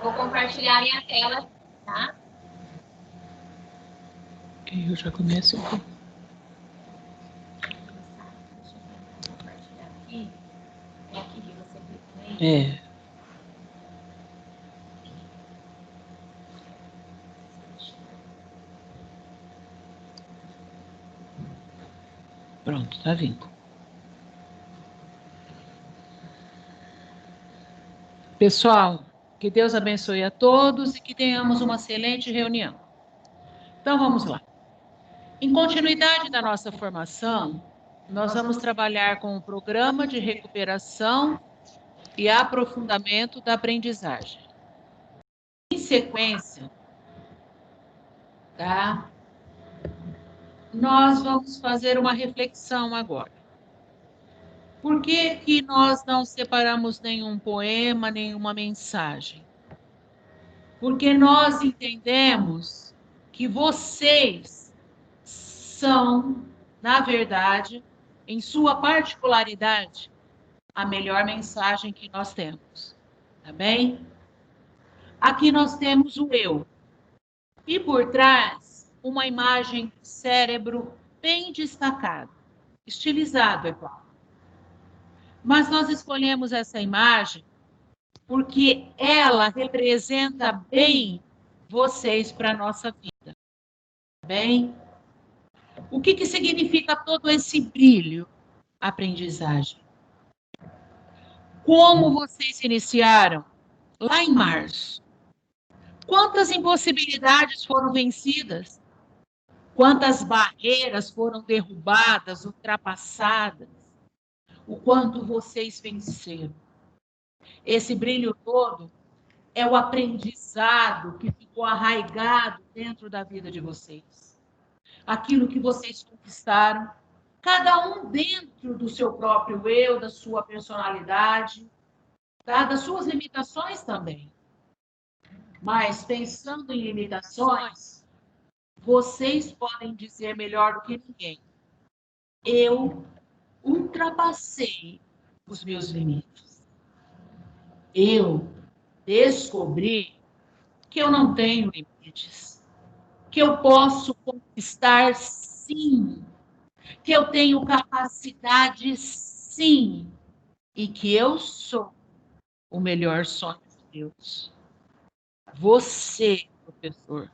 Vou compartilhar minha tela, tá? Eu já começo aqui. Deixa eu compartilhar aqui. É aqui que você clica aí? É. Pronto, tá vindo. Pessoal, que Deus abençoe a todos e que tenhamos uma excelente reunião. Então, vamos lá. Em continuidade da nossa formação, nós vamos trabalhar com o programa de recuperação e aprofundamento da aprendizagem. Em sequência, tá? Nós vamos fazer uma reflexão agora. Por que que nós não separamos nenhum poema, nenhuma mensagem? Porque nós entendemos que vocês são, na verdade, em sua particularidade, a melhor mensagem que nós temos. Tá bem? Aqui nós temos o eu. E por trás, uma imagem do cérebro bem destacada, estilizado, é claro. Mas nós escolhemos essa imagem porque ela representa bem vocês para a nossa vida. Bem? O que significa todo esse brilho? Aprendizagem. Como vocês iniciaram? Lá em março. Quantas impossibilidades foram vencidas? Quantas barreiras foram derrubadas, ultrapassadas? O quanto vocês venceram? Esse brilho todo é o aprendizado que ficou arraigado dentro da vida de vocês. Aquilo que vocês conquistaram, cada um dentro do seu próprio eu, da sua personalidade, tá? Das suas limitações também. Mas pensando em limitações, vocês podem dizer melhor do que ninguém: eu ultrapassei os meus limites. Eu descobri que eu não tenho limites, que eu posso conquistar sim, que eu tenho capacidade sim, e que eu sou o melhor sonho de Deus. Você, professor,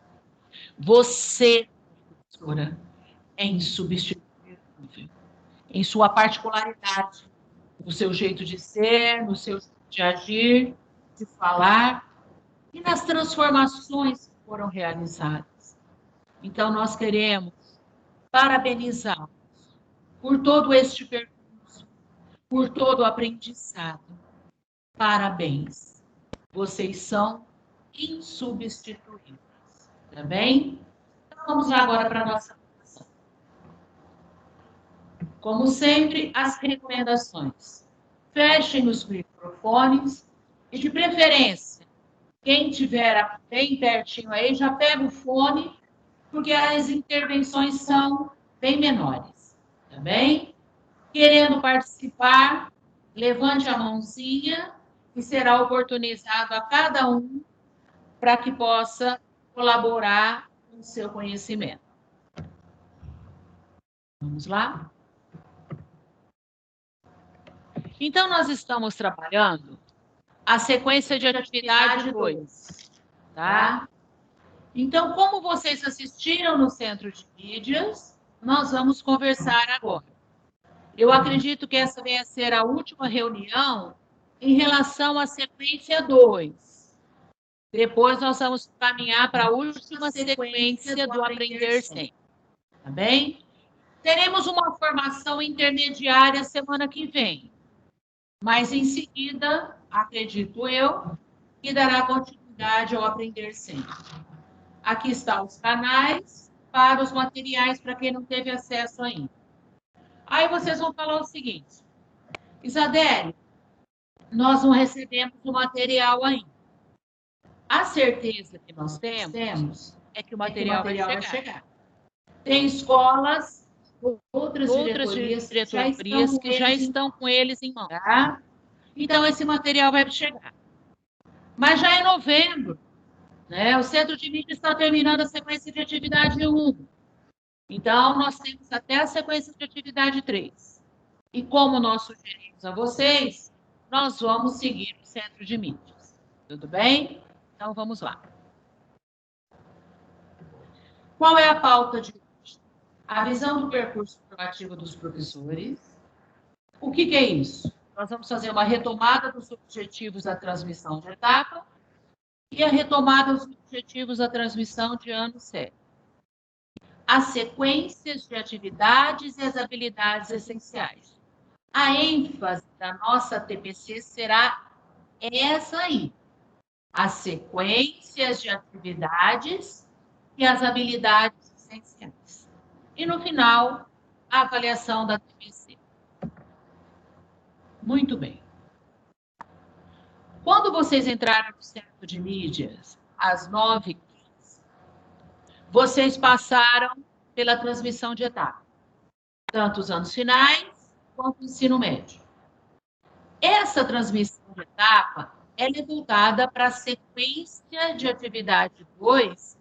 você, professora, é insubstituível em sua particularidade, no seu jeito de ser, no seu jeito de agir, de falar e nas transformações que foram realizadas. Então, nós queremos parabenizá-los por todo este percurso, por todo o aprendizado. Parabéns. Vocês são insubstituíveis. Tá bem? Então, vamos lá agora para a nossa formação. Como sempre, as recomendações. Fechem os microfones e, de preferência, quem estiver bem pertinho aí, já pega o fone, porque as intervenções são bem menores. Tá bem? Querendo participar, levante a mãozinha e será oportunizado a cada um para que possa colaborar com o seu conhecimento. Vamos lá? Então, nós estamos trabalhando a sequência de atividade 2, tá? Então, como vocês assistiram no centro de mídias, nós vamos conversar agora. Eu acredito que essa venha a ser a última reunião em relação à sequência 2. Depois nós vamos caminhar para a última sequência do Aprender Sempre. Tá bem? Teremos uma formação intermediária semana que vem. Mas em seguida, acredito eu, que dará continuidade ao Aprender Sempre. Aqui estão os canais para os materiais para quem não teve acesso ainda. Aí vocês vão falar o seguinte: Isadélia, nós não recebemos o material ainda. A certeza que nós temos é que o material vai chegar. Tem escolas, outras diretorias que já estão com eles em mão. Tá? Então, esse material vai chegar. Mas já é novembro, né? O centro de mídia está terminando a sequência de atividade 1. Então, nós temos até a sequência de atividade 3. E como nós sugerimos a vocês, nós vamos seguir o centro de mídias. Tudo bem? Então, vamos lá. Qual é a pauta de hoje? A visão do percurso formativo dos professores. O que é isso? Nós vamos fazer uma retomada dos objetivos da transmissão de etapa e a retomada dos objetivos da transmissão de ano 7. As sequências de atividades e as habilidades essenciais. A ênfase da nossa TPC será essa aí. As sequências de atividades e as habilidades essenciais. E no final, a avaliação da TPC. Muito bem. Quando vocês entraram no centro de mídias, às 9h15, vocês passaram pela transmissão de etapa, tanto os anos finais quanto o ensino médio. Essa transmissão de etapa é voltada para a sequência de atividade 2,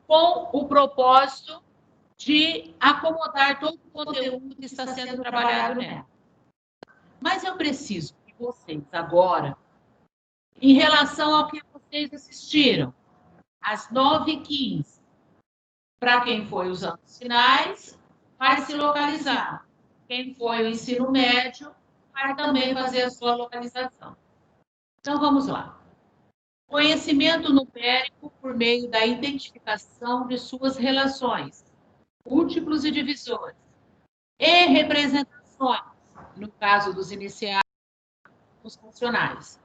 com o propósito de acomodar todo o conteúdo que está sendo trabalhado nela. Mas eu preciso que vocês agora, em relação ao que vocês assistiram, às 9h15, para quem foi os anos finais, vai se localizar. Quem foi o ensino médio, vai também fazer a sua localização. Então, vamos lá. Conhecimento numérico por meio da identificação de suas relações, múltiplos e divisores, e representações, no caso dos iniciais, os funcionais.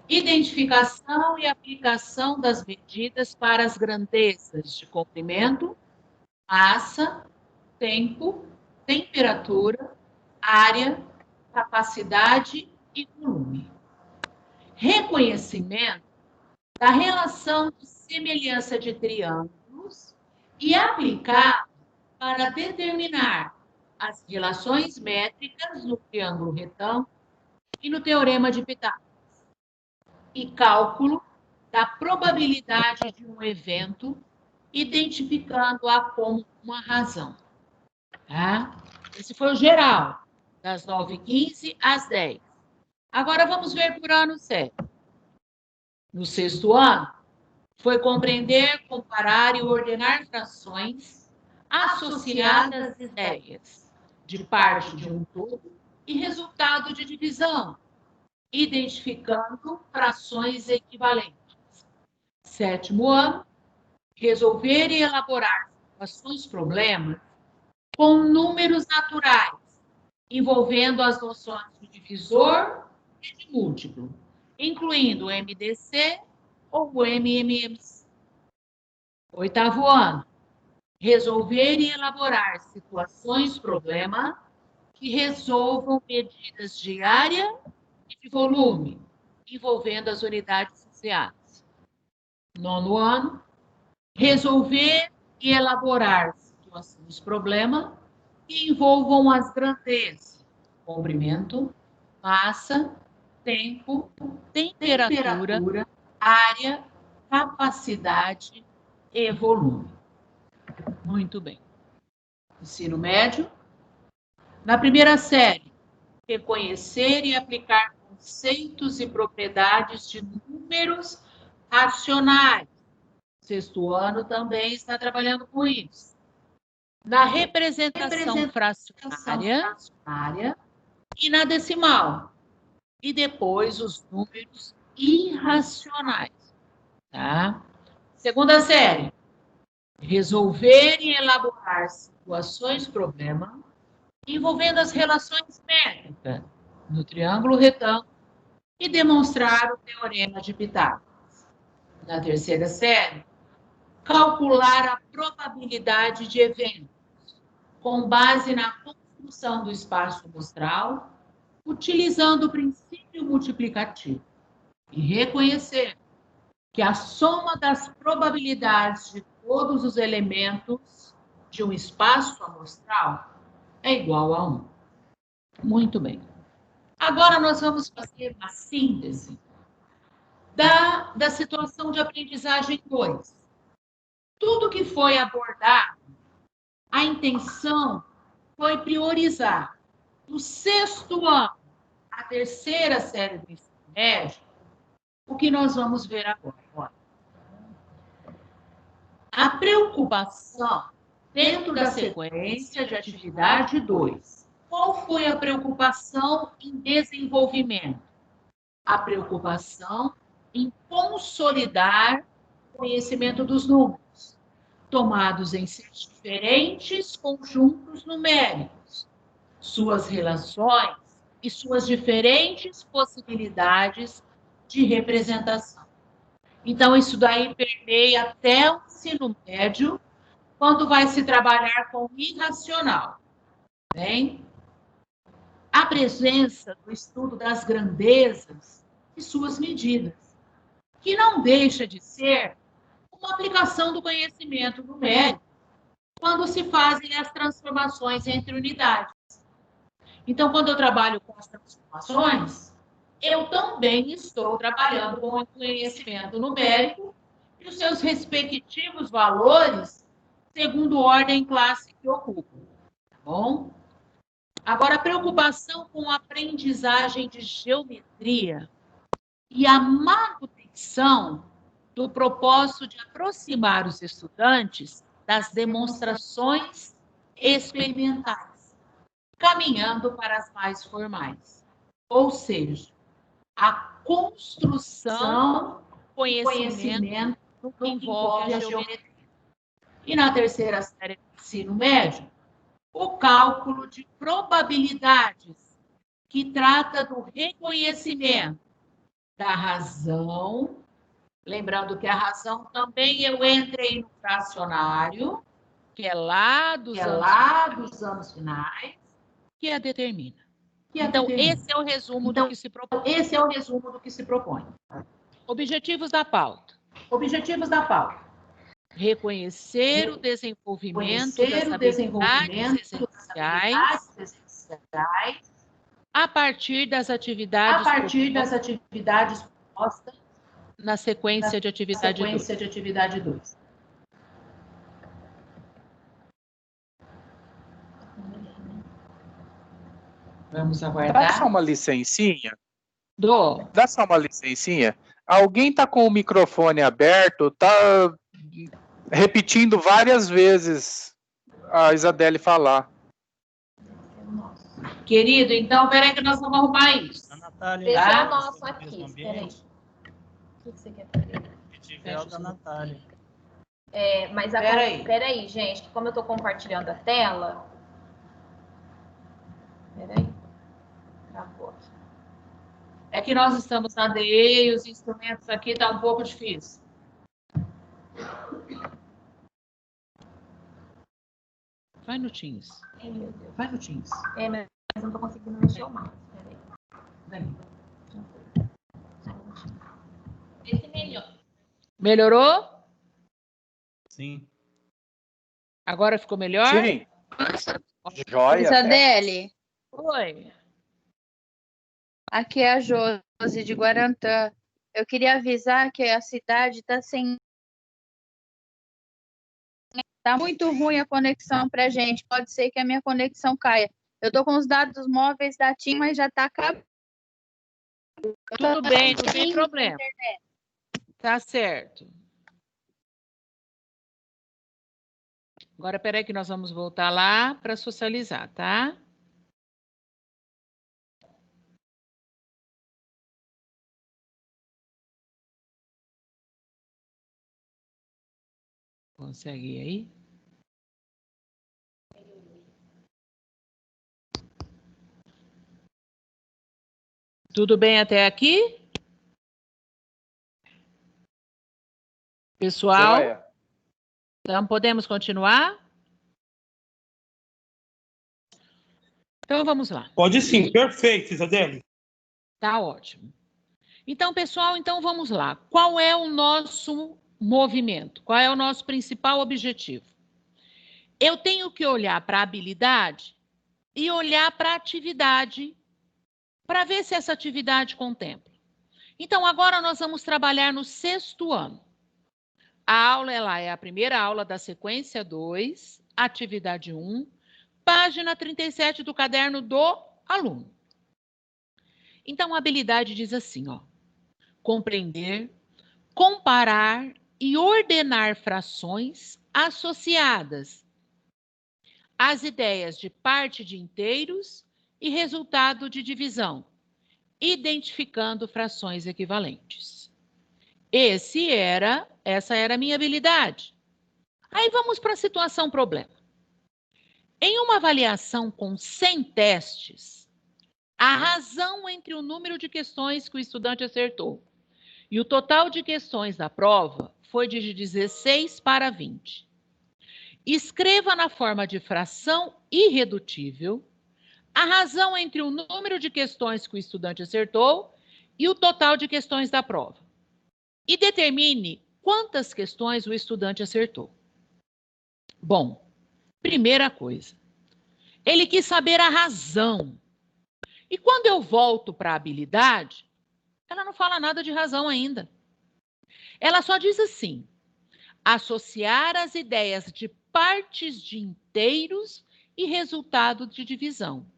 Identificação e aplicação das medidas para as grandezas de comprimento, massa, tempo, temperatura, área, capacidade e volume. Reconhecimento da relação de semelhança de triângulos e aplicar para determinar as relações métricas no triângulo retângulo e no teorema de Pitágoras. E cálculo da probabilidade de um evento, identificando-a como uma razão. Tá? Esse foi o geral, das 9h15 às 10h. Agora vamos ver por ano 7. No 6º ano, foi compreender, comparar e ordenar frações associadas às ideias de parte de um todo e resultado de divisão, identificando frações equivalentes. 7º ano, resolver e elaborar situações, problemas com números naturais, envolvendo as noções de divisor e de múltiplo, incluindo o MDC ou o MMMC. 8º ano, resolver e elaborar situações, problema que resolvam medidas de área e de volume, envolvendo as unidades sociais. 9º ano, resolver e elaborar situações, problema que envolvam as grandezas, comprimento, massa, tempo, temperatura, área, capacidade e volume. Muito bem. Ensino médio. Na primeira série, reconhecer e aplicar conceitos e propriedades de números racionais. 6º ano também está trabalhando com isso. Na representação fracionária e na decimal. E depois os números irracionais. Tá? Segunda série. Resolver e elaborar situações, problema, envolvendo as relações métricas no triângulo retângulo e demonstrar o teorema de Pitágoras. Na terceira série, calcular a probabilidade de eventos com base na construção do espaço amostral, utilizando o princípio multiplicativo e reconhecer que a soma das probabilidades de todos os elementos de um espaço amostral é igual a 1. Muito bem. Agora nós vamos fazer uma síntese da situação de aprendizagem 2. Tudo que foi abordado, a intenção foi priorizar do 6º ano à 3ª série do ensino médio, o que nós vamos ver agora. A preocupação dentro da sequência de atividade 2. Qual foi a preocupação em desenvolvimento? A preocupação em consolidar o conhecimento dos números, tomados em seus diferentes conjuntos numéricos, suas relações e suas diferentes possibilidades de representação. Então, isso daí permeia até o ensino médio, quando vai se trabalhar com o irracional. Bem? A presença do estudo das grandezas e suas medidas, que não deixa de ser uma aplicação do conhecimento numérico quando se fazem as transformações entre unidades. Então, quando eu trabalho com as transformações, eu também estou trabalhando com o conhecimento numérico e os seus respectivos valores, segundo ordem classe que ocupam. Tá bom? Agora, a preocupação com a aprendizagem de geometria e a manutenção do propósito de aproximar os estudantes das demonstrações experimentais, caminhando para as mais formais. Ou seja, a construção do conhecimento que envolve a geometria. E na 3ª série do ensino médio, o cálculo de probabilidades, que trata do reconhecimento da razão. Lembrando que a razão também eu entrei no fracionário, que é lá dos anos finais, que a determina. Então, esse é o resumo do que se propõe. Esse é o resumo do que se propõe. Objetivos da pauta. Objetivos da pauta. Reconhecer o desenvolvimento das habilidades essenciais a partir das atividades propostas na sequência de atividade 2. Vamos aguardar. Dá só uma licencinha. Dá só uma licencinha. Alguém tá com o microfone aberto, tá repetindo várias vezes a Isadele falar. Querido, então, peraí que nós vamos arrumar isso. A Natália. Deixa Tá? o nosso aqui, peraí. O que você quer fazer? Fecha da Natália. Mas peraí, gente, que como eu tô compartilhando a tela. Peraí. Travou aqui. É que nós estamos na DE e os instrumentos aqui tá um pouco difícil. Vai no Teams. Ai, meu Deus. Vai no Teams. Mas eu não tô conseguindo mexer o mouse. Peraí. Vem. Vê se melhor. Melhorou? Sim. Agora ficou melhor? Sim. Joia. Isadele, Oi. aqui é a Josi de Guarantã. Eu queria avisar que a cidade está sem. Tá muito ruim a conexão pra gente. Pode ser que a minha conexão caia. Eu tô com os dados móveis da TIM, mas já tá acabando. Tudo bem, não tem problema. Tá certo. Agora, peraí que nós vamos voltar lá para socializar, tá? Consegue ir aí? Tudo bem até aqui? Pessoal? Joia. Então, podemos continuar? Então, vamos lá. Pode sim, perfeito, Isadele. Tá ótimo. Então, pessoal, vamos lá. Qual é o nosso movimento? Qual é o nosso principal objetivo? Eu tenho que olhar para a habilidade e olhar para a atividade, para ver se essa atividade contempla. Então, agora nós vamos trabalhar no 6º ano. A aula ela é a primeira aula da sequência 2, atividade 1, página 37 do caderno do aluno. Então, a habilidade diz assim, ó: compreender, comparar e ordenar frações associadas às ideias de parte de inteiros e resultado de divisão, identificando frações equivalentes. Essa era a minha habilidade. Aí vamos para a situação problema. Em uma avaliação com 100 testes, a razão entre o número de questões que o estudante acertou e o total de questões da prova foi de 16 para 20. Escreva na forma de fração irredutível a razão entre o número de questões que o estudante acertou e o total de questões da prova. E determine quantas questões o estudante acertou. Bom, primeira coisa, ele quis saber a razão. E quando eu volto para a habilidade, ela não fala nada de razão ainda. Ela só diz assim: associar as ideias de partes de inteiros e resultado de divisão,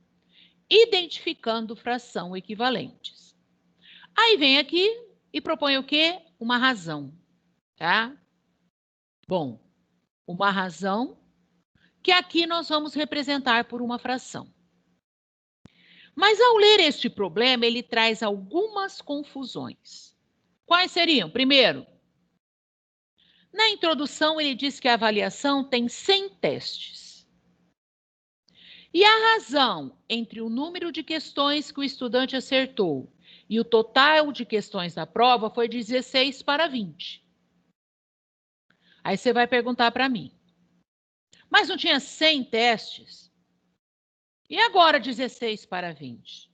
identificando fração equivalentes. Aí vem aqui e propõe o quê? Uma razão, tá? Bom, uma razão que aqui nós vamos representar por uma fração. Mas ao ler este problema, ele traz algumas confusões. Quais seriam? Primeiro, na introdução ele diz que a avaliação tem 100 testes. E a razão entre o número de questões que o estudante acertou e o total de questões da prova foi 16 para 20. Aí você vai perguntar para mim: mas não tinha 100 testes? E agora 16 para 20?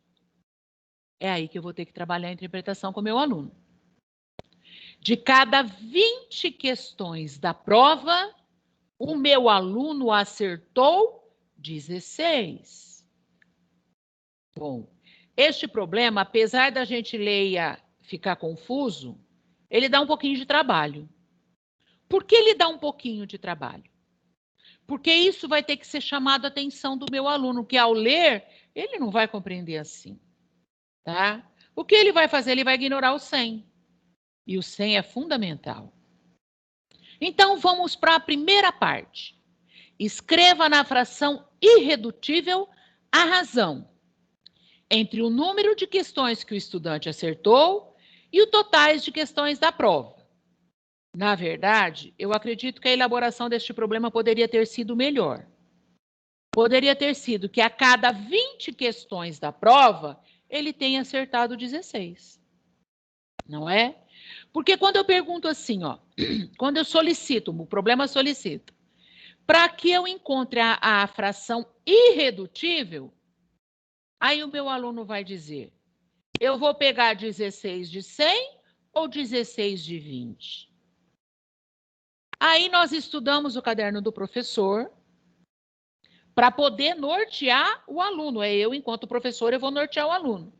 É aí que eu vou ter que trabalhar a interpretação com o meu aluno. De cada 20 questões da prova, o meu aluno acertou 16. Bom, este problema, apesar da gente ler e ficar confuso, ele dá um pouquinho de trabalho. Por que ele dá um pouquinho de trabalho? Porque isso vai ter que ser chamado a atenção do meu aluno, que ao ler, ele não vai compreender assim, tá? O que ele vai fazer? Ele vai ignorar o 100. E o 100 é fundamental. Então, vamos para a primeira parte. Escreva na fração irredutível a razão entre o número de questões que o estudante acertou e o totais de questões da prova. Na verdade, eu acredito que a elaboração deste problema poderia ter sido melhor. Poderia ter sido que a cada 20 questões da prova, ele tenha acertado 16. Não é? Porque quando eu pergunto assim, ó, quando eu solicito, o problema solicita, para que eu encontre a fração irredutível, aí o meu aluno vai dizer: eu vou pegar 16 de 100 ou 16 de 20? Aí nós estudamos o caderno do professor para poder nortear o aluno. É eu, enquanto professor, eu vou nortear o aluno.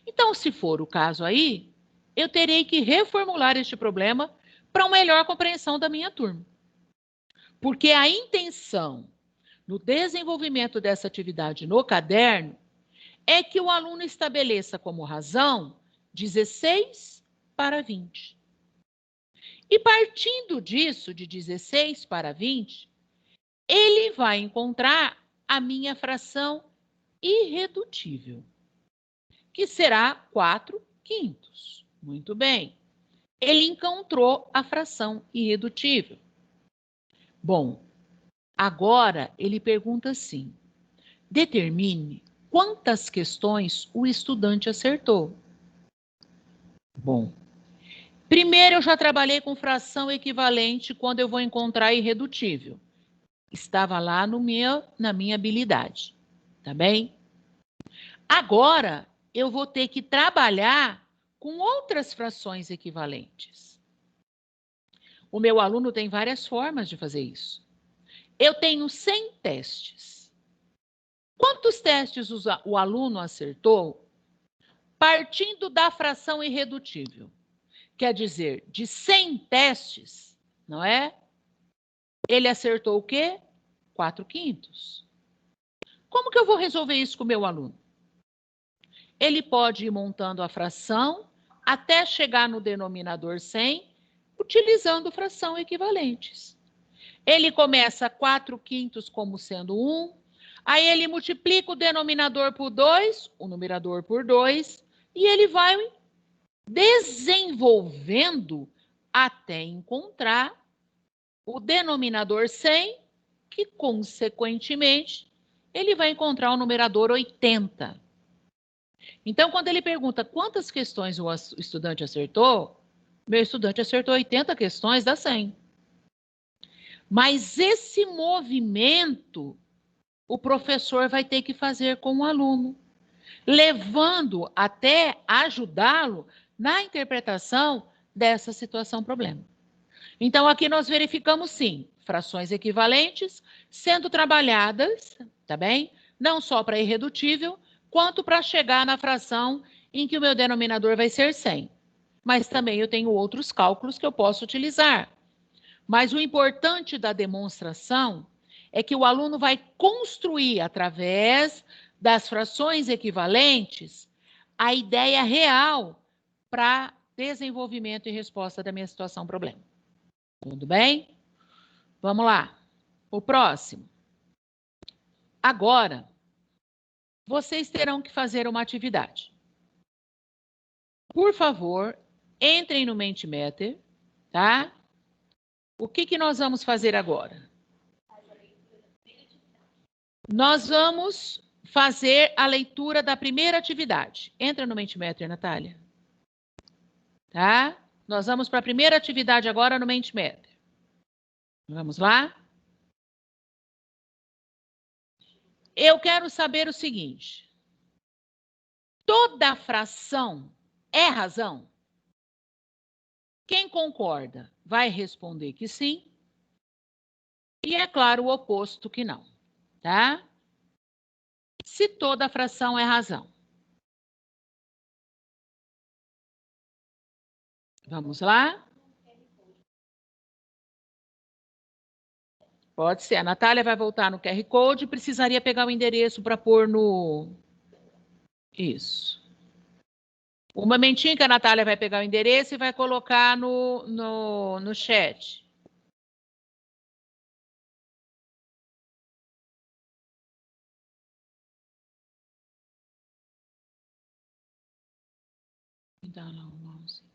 Então, se for o caso aí, eu terei que reformular este problema para uma melhor compreensão da minha turma. Porque a intenção no desenvolvimento dessa atividade no caderno é que o aluno estabeleça como razão 16 para 20. E partindo disso, de 16 para 20, ele vai encontrar a minha fração irredutível, que será 4/5. Muito bem. Ele encontrou a fração irredutível. Bom, agora ele pergunta assim: determine quantas questões o estudante acertou. Bom, primeiro eu já trabalhei com fração equivalente quando eu vou encontrar irredutível. Estava lá na minha habilidade, tá bem? Agora eu vou ter que trabalhar com outras frações equivalentes. O meu aluno tem várias formas de fazer isso. Eu tenho 100 testes. Quantos testes o aluno acertou? partindo da fração irredutível. Quer dizer, de 100 testes, não é? Ele acertou o quê? 4/5. Como que eu vou resolver isso com o meu aluno? Ele pode ir montando a fração até chegar no denominador 100, utilizando fração equivalentes. Ele começa 4/5 como sendo 1, aí ele multiplica o denominador por 2, o numerador por 2, e ele vai desenvolvendo até encontrar o denominador 100, que, consequentemente, ele vai encontrar o numerador 80. Então, quando ele pergunta quantas questões o estudante acertou, meu estudante acertou 80 questões das 100. Mas esse movimento, o professor vai ter que fazer com o aluno, levando até ajudá-lo na interpretação dessa situação-problema. Então, aqui nós verificamos, sim, frações equivalentes sendo trabalhadas, tá bem? Não só para irredutível, quanto para chegar na fração em que o meu denominador vai ser 100. Mas também eu tenho outros cálculos que eu posso utilizar. Mas o importante da demonstração é que o aluno vai construir, através das frações equivalentes, a ideia real para desenvolvimento e resposta da minha situação-problema. Tudo bem? Vamos lá. O próximo. Agora, vocês terão que fazer uma atividade. Por favor, entrem no Mentimeter, tá? O que nós vamos fazer agora? Nós vamos fazer a leitura da primeira atividade. Entra no Mentimeter, Natália. Tá? Nós vamos para a primeira atividade agora no Mentimeter. Vamos lá? Eu quero saber o seguinte. Toda fração é razão? Quem concorda vai responder que sim. E é claro, o oposto que não, tá? Se toda fração é razão. Vamos lá? Pode ser. A Natália vai voltar no QR Code. Precisaria pegar o endereço para pôr no... Isso. Um momentinho que a Natália vai pegar o endereço e vai colocar no chat. Então, não, mouse.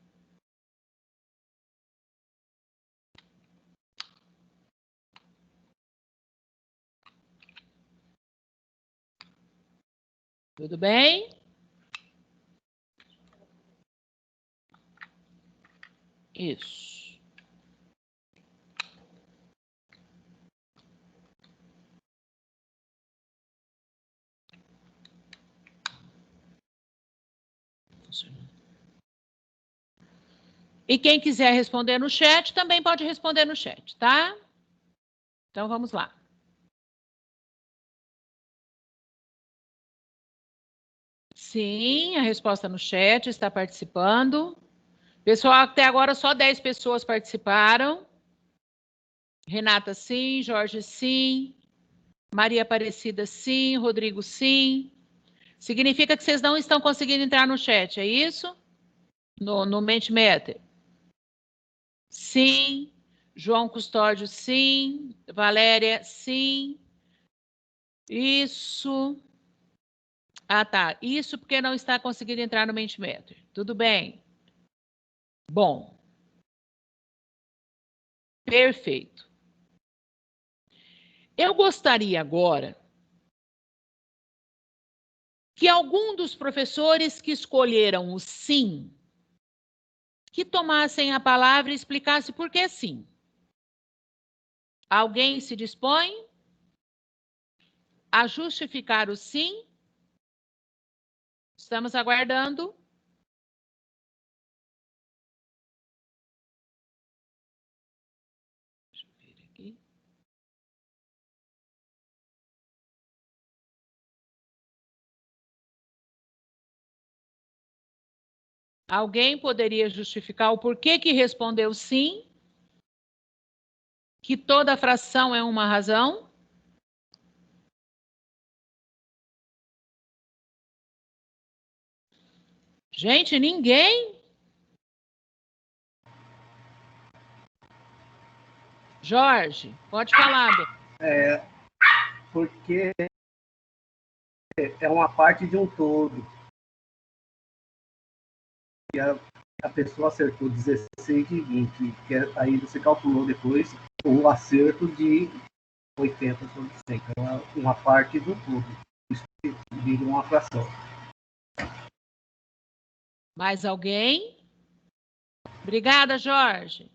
Tudo bem? Isso. E quem quiser responder no chat, também pode responder no chat, tá? Então, vamos lá. Sim, a resposta no chat, está participando. Pessoal, até agora só 10 pessoas participaram. Renata, sim. Jorge, sim. Maria Aparecida, sim. Rodrigo, sim. Significa que vocês não estão conseguindo entrar no chat, é isso? No Mentimeter? Sim. João Custódio, sim. Valéria, sim. Isso. Ah, tá. Isso porque não está conseguindo entrar no Mentimeter. Tudo bem. Bom. Perfeito. Eu gostaria agora que algum dos professores que escolheram o sim, que tomassem a palavra e explicasse por que sim. Alguém se dispõe a justificar o sim? Estamos aguardando. Deixa eu ver aqui. Alguém poderia justificar o porquê que respondeu sim? Que toda fração é uma razão? Gente, ninguém? Jorge, pode falar, Bê. Porque é uma parte de um todo. E a pessoa acertou 16 de 20, aí você calculou depois o acerto de 80 sobre 100. Então, é uma parte do todo. Isso vira uma fração. Mais alguém? Obrigada, Jorge.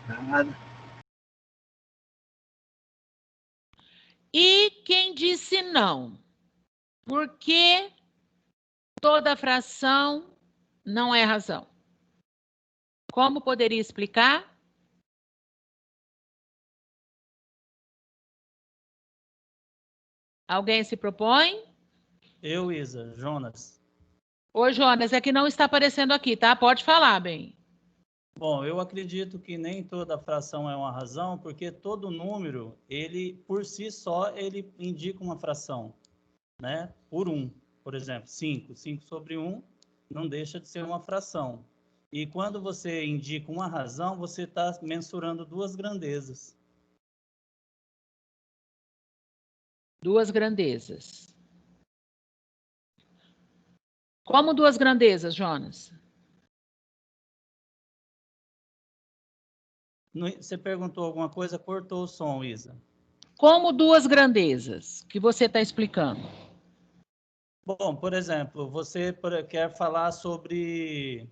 Nada. E quem disse não? Porque toda fração não é razão. Como poderia explicar? Alguém se propõe? Eu, Isa, Jonas. Ô, Jonas, é que não está aparecendo aqui, tá? Pode falar, bem. Bom, eu acredito que nem toda fração é uma razão, porque todo número, ele, por si só, ele indica uma fração, né? Por 1, por exemplo, 5. 5 sobre 1 não deixa de ser uma fração. E quando você indica uma razão, você está mensurando duas grandezas. Duas grandezas. Como duas grandezas, Jonas? Você perguntou alguma coisa, cortou o som, Isa. Como duas grandezas que você está explicando? Bom, por exemplo, você quer falar sobre,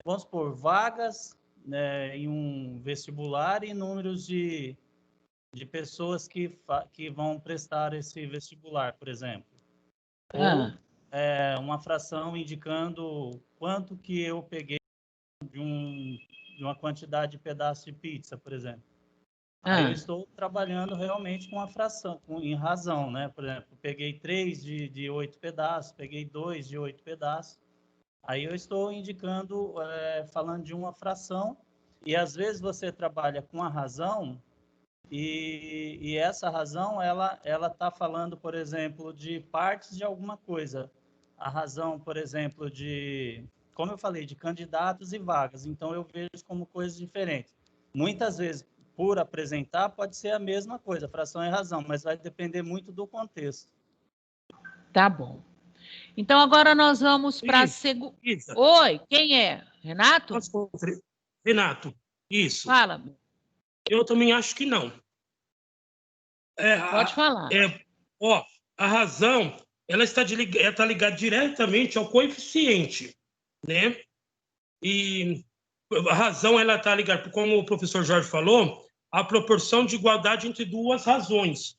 vamos supor, vagas, né, em um vestibular e números de pessoas que vão prestar esse vestibular, por exemplo. Ou uma fração indicando quanto que eu peguei de uma quantidade de pedaço de pizza, por exemplo. Aí eu estou trabalhando realmente com a fração, em razão, né? Por exemplo, peguei 3 de 8 pedaços, peguei 2 de 8 pedaços. Aí eu estou indicando, falando de uma fração, e às vezes você trabalha com a razão, e essa razão, ela está falando, por exemplo, de partes de alguma coisa. A razão, por exemplo, como eu falei, de candidatos e vagas. Então, eu vejo como coisas diferentes. Muitas vezes, por apresentar, pode ser a mesma coisa, fração e razão, mas vai depender muito do contexto. Tá bom. Então, agora nós vamos para a segunda... Oi, quem é? Renato? Renato, isso. Fala. Eu também acho que não. Pode falar. A razão, ela está ligada diretamente ao coeficiente, né? E a razão, ela está ligada, como o professor Jorge falou, à proporção de igualdade entre duas razões.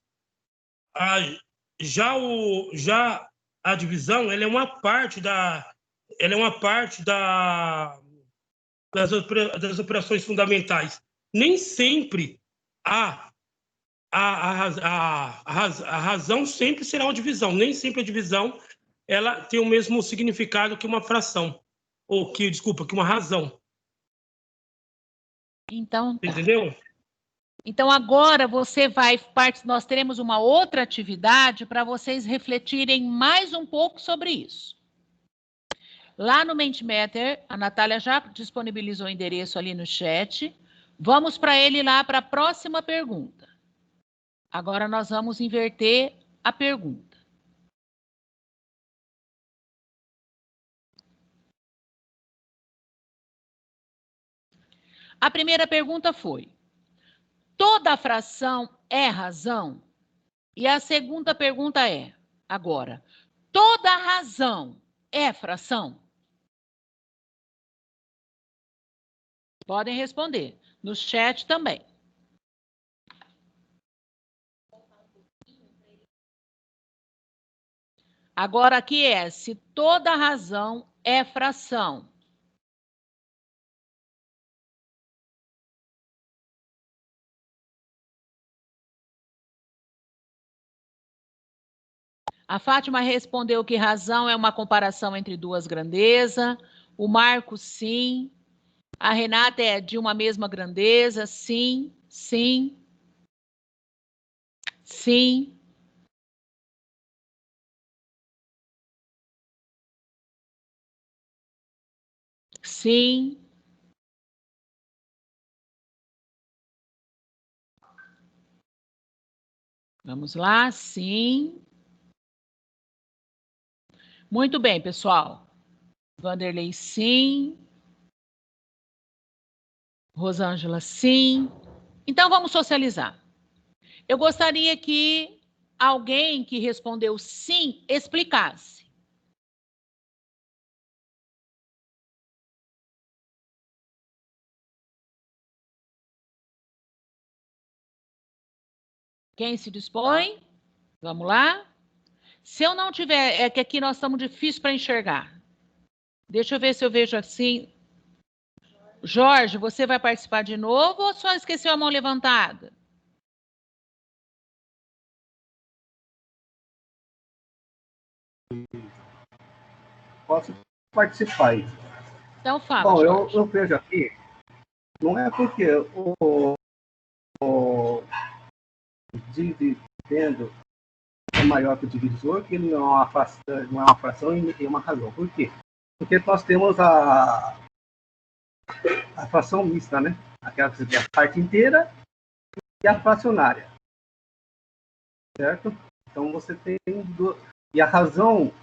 Já a divisão, ela é uma parte das operações fundamentais. Nem sempre a razão sempre será uma divisão. Nem sempre a divisão ela tem o mesmo significado que uma fração. Que uma razão. Então, tá. Entendeu? Então, agora nós teremos uma outra atividade para vocês refletirem mais um pouco sobre isso. Lá no Mentimeter, a Natália já disponibilizou o endereço ali no chat. Vamos para ele lá para a próxima pergunta. Agora nós vamos inverter a pergunta. A primeira pergunta foi: toda fração é razão? E a segunda pergunta é, agora, toda razão é fração? Podem responder. No chat também. Agora aqui é se toda razão é fração. A Fátima respondeu que razão é uma comparação entre duas grandezas. O Marco, sim. A Renata é de uma mesma grandeza, sim, sim. Sim. Sim. Vamos lá, sim. Muito bem, pessoal. Vanderlei, sim. Rosângela, sim. Então, vamos socializar. Eu gostaria que alguém que respondeu sim explicasse. Quem se dispõe? Vamos lá? Se eu não tiver, é que aqui nós estamos difícil para enxergar. Deixa eu ver se eu vejo assim. Jorge, você vai participar de novo ou só esqueceu a mão levantada? Posso participar aí. Então fala, Bom, Jorge. eu vejo aqui, não é porque o dividendo é maior que o divisor que ele não é uma fração e uma razão. Por quê? Porque nós temos a fração mista, né? Aquela que você tem a parte inteira e a fracionária. Certo? Então você tem duas. E a razão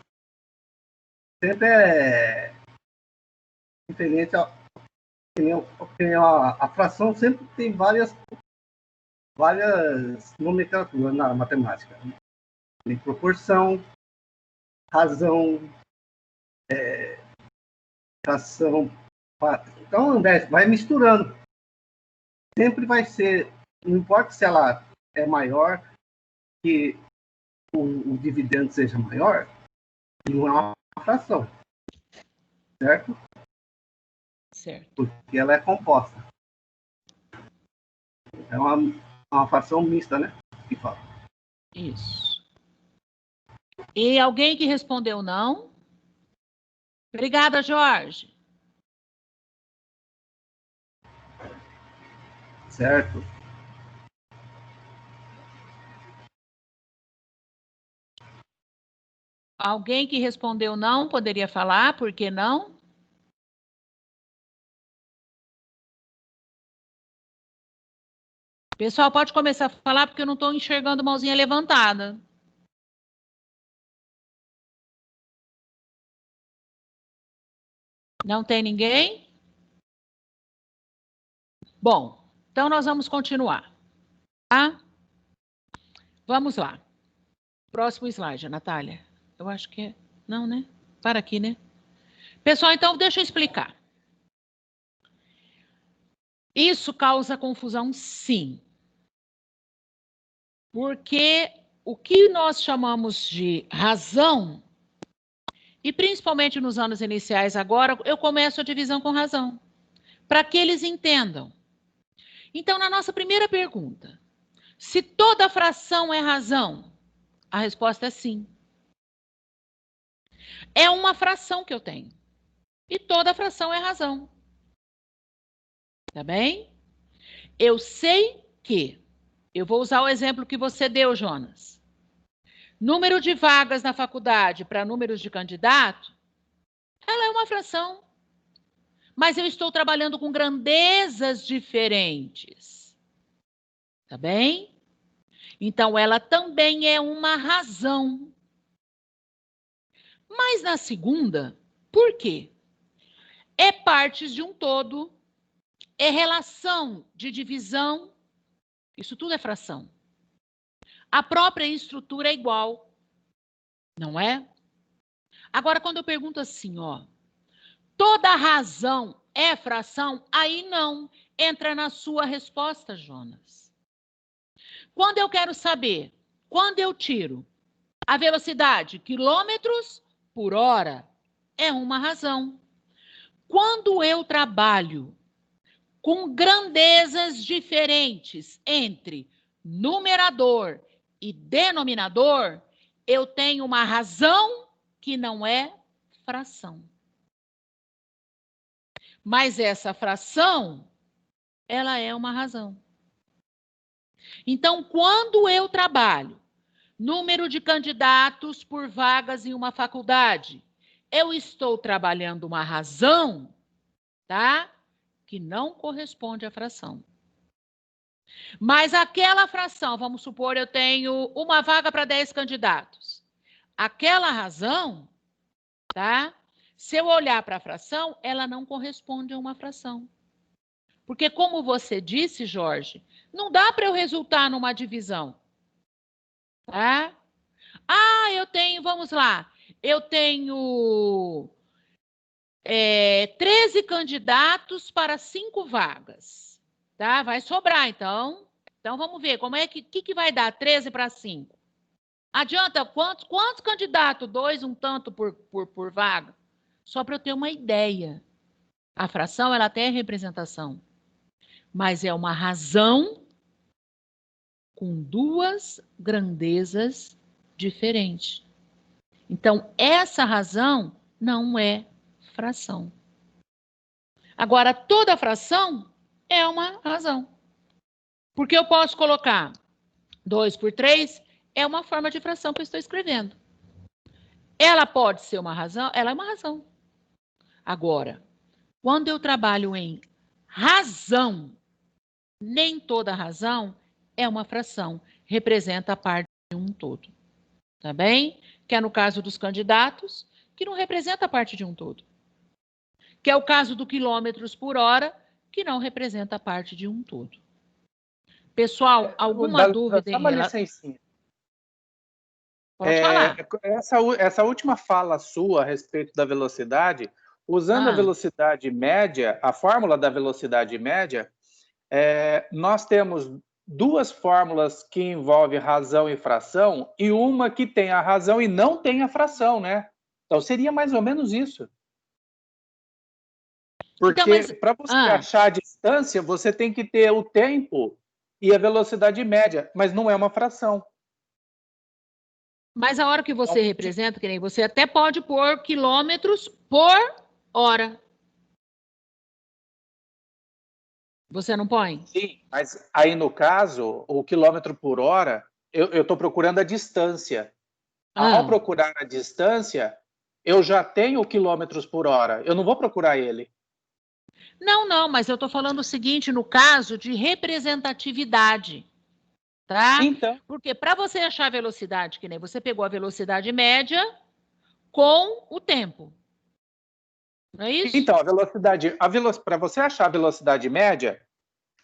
sempre é diferente. A fração sempre tem várias nomenclaturas na matemática. Tem proporção, razão, fração. Então, vai misturando. Sempre vai ser, não importa se ela é maior, que o dividendo seja maior, não é uma fração. Certo? Certo. Porque ela é composta. É uma fração mista, né? Que fala. Isso. E alguém que respondeu não? Obrigada, Jorge. Certo? Alguém que respondeu não poderia falar, por que não? Pessoal, pode começar a falar, porque eu não estou enxergando mãozinha levantada. Não tem ninguém? Bom, então nós vamos continuar. Tá? Vamos lá. Próximo slide, Natália. Eu acho que é... Não, né? Para aqui, né? Pessoal, então deixa eu explicar. Isso causa confusão, sim. Porque o que nós chamamos de razão, e principalmente nos anos iniciais agora, eu começo a divisão com razão, para que eles entendam. Então, na nossa primeira pergunta, se toda fração é razão, a resposta é sim. É uma fração que eu tenho. E toda fração é razão. Tá bem? Eu sei que, eu vou usar o exemplo que você deu, Jonas. Número de vagas na faculdade para números de candidato, ela é uma fração. Mas eu estou trabalhando com grandezas diferentes. Tá bem? Então, ela também é uma razão. Mas na segunda, por quê? É partes de um todo, é relação de divisão, isso tudo é fração. A própria estrutura é igual, não é? Agora, quando eu pergunto assim, ó, toda razão é fração? Aí não, entra na sua resposta, Jonas. Quando eu quero saber, quando eu tiro a velocidade, quilômetros por hora, é uma razão. Quando eu trabalho com grandezas diferentes entre numerador e denominador, eu tenho uma razão que não é fração. Mas essa fração, ela é uma razão. Então, quando eu trabalho número de candidatos por vagas em uma faculdade, eu estou trabalhando uma razão, tá? Que não corresponde à fração. Mas aquela fração, vamos supor, eu tenho uma vaga para 10 candidatos. Aquela razão, tá? Se eu olhar para a fração, ela não corresponde a uma fração. Porque, como você disse, Jorge, não dá para eu resultar numa divisão. Tá? Ah, eu tenho, vamos lá, eu tenho 13 candidatos para 5 vagas. Tá? Vai sobrar, então. Então, vamos ver, como é que vai dar 13 para 5? Adianta quantos candidatos? 2, um tanto por vaga? Só para eu ter uma ideia. A fração, ela tem representação. Mas é uma razão com 2 grandezas diferentes. Então, essa razão não é fração. Agora, toda fração é uma razão. Porque eu posso colocar 2 por 3, é uma forma de fração que eu estou escrevendo. Ela pode ser uma razão? Ela é uma razão. Agora, quando eu trabalho em razão, nem toda razão é uma fração, representa a parte de um todo. Tá bem? Que é no caso dos candidatos, que não representa a parte de um todo. Que é o caso do quilômetros por hora, que não representa a parte de um todo. Pessoal, alguma dúvida Só em uma relação? licencinha. Pode falar. Essa última fala sua a respeito da velocidade, usando a velocidade média, a fórmula da velocidade média, nós temos 2 fórmulas que envolvem razão e fração, e uma que tem a razão e não tem a fração, né? Então, seria mais ou menos isso. Porque Então, para você achar a distância, você tem que ter o tempo e a velocidade média, mas não é uma fração. Mas a hora que você representa, que nem você até pode pôr quilômetros por hora. Você não põe? Sim, mas aí no caso, o quilômetro por hora, eu estou procurando a distância. Ao procurar a distância, eu já tenho quilômetros por hora. Eu não vou procurar ele. Não, mas eu estou falando o seguinte, no caso de representatividade. Tá? Então, porque para você achar a velocidade, que nem você pegou a velocidade média com o tempo. Não é isso? Então, para você achar a velocidade média,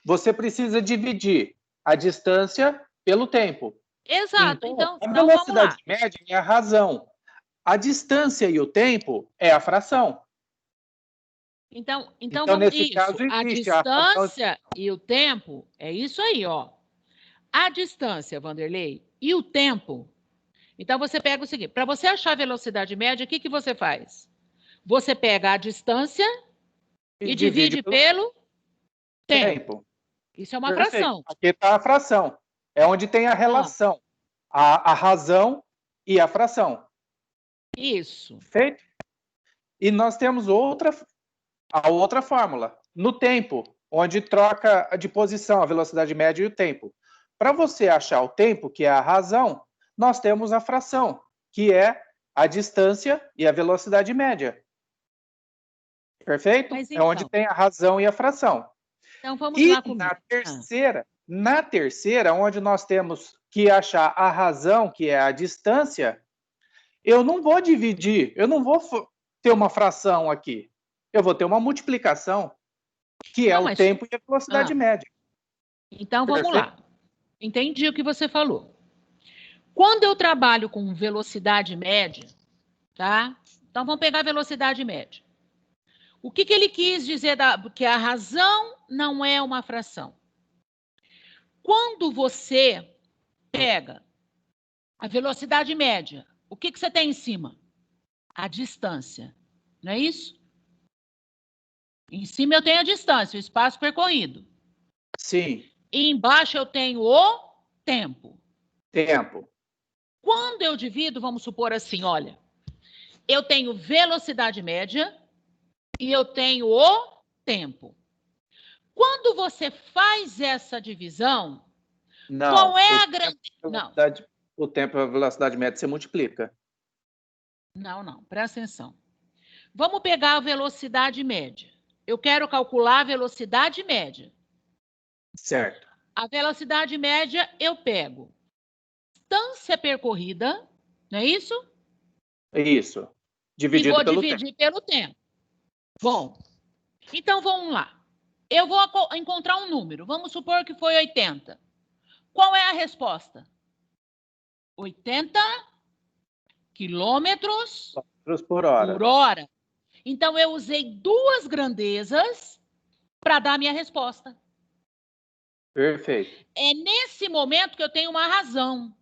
você precisa dividir a distância pelo tempo. Exato. Então a vamos lá. velocidade média é a razão. A distância e o tempo é a fração. Então nesse isso. caso, A existe distância e o tempo é isso aí, ó. A distância, Vanderlei, e o tempo. Então você pega o seguinte, para você achar a velocidade média, o que você faz? Você pega a distância e divide pelo tempo. Isso é uma fração. Aqui está a fração. É onde tem a relação. A razão e a fração. Isso. Perfeito? E nós temos a outra fórmula. No tempo, onde troca de posição a velocidade média e o tempo. Para você achar o tempo, que é a razão, nós temos a fração, que é a distância e a velocidade média. Perfeito? Mas, é onde tem a razão e a fração. Então vamos lá comigo. Na terceira, onde nós temos que achar a razão, que é a distância, eu não vou dividir, eu não vou ter uma fração aqui. Eu vou ter uma multiplicação, que é o tempo e a velocidade média. Então vamos lá. Entendi o que você falou. Quando eu trabalho com velocidade média, tá? Então vamos pegar a velocidade média. O que ele quis dizer que a razão não é uma fração? Quando você pega a velocidade média, o que você tem em cima? A distância, não é isso? Em cima eu tenho a distância, o espaço percorrido. Sim. E embaixo eu tenho o tempo. Tempo. Quando eu divido, vamos supor assim, olha, eu tenho velocidade média e eu tenho o tempo. Quando você faz essa divisão, Não, qual é a grande... O tempo e a velocidade média você multiplica. Não, presta atenção. Vamos pegar a velocidade média. Eu quero calcular a velocidade média. Certo. A velocidade média eu pego distância percorrida, não é isso? Isso. Dividido e vou pelo dividir tempo. pelo tempo. Bom, então vamos lá. Eu vou encontrar um número. Vamos supor que foi 80. Qual é a resposta? 80 quilômetros Por hora. por hora. Então, eu usei duas grandezas para dar a minha resposta. Perfeito. É nesse momento que eu tenho uma razão.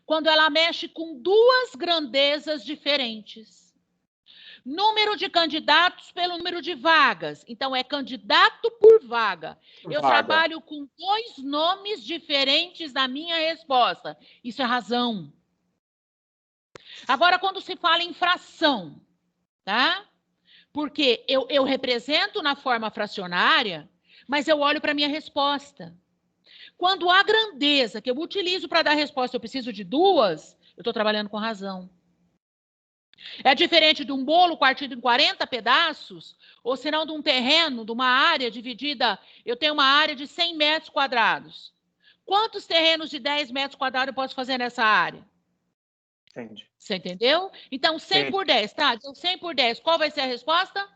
Quando ela mexe com duas grandezas diferentes. Número de candidatos pelo número de vagas. Então, é candidato por vaga. Eu trabalho com dois nomes diferentes na minha resposta. Isso é razão. Agora, quando se fala em fração, tá? Porque eu represento na forma fracionária, mas eu olho para a minha resposta. Quando a grandeza que eu utilizo para dar resposta, eu preciso de duas, eu estou trabalhando com razão. É diferente de um bolo partido em 40 pedaços, ou senão de um terreno, de uma área dividida. Eu tenho uma área de 100 metros quadrados. Quantos terrenos de 10 metros quadrados eu posso fazer nessa área? Entendi. Você entendeu? Então, 100 Sim. por 10, tá? Então, 100 por 10, qual vai ser a resposta?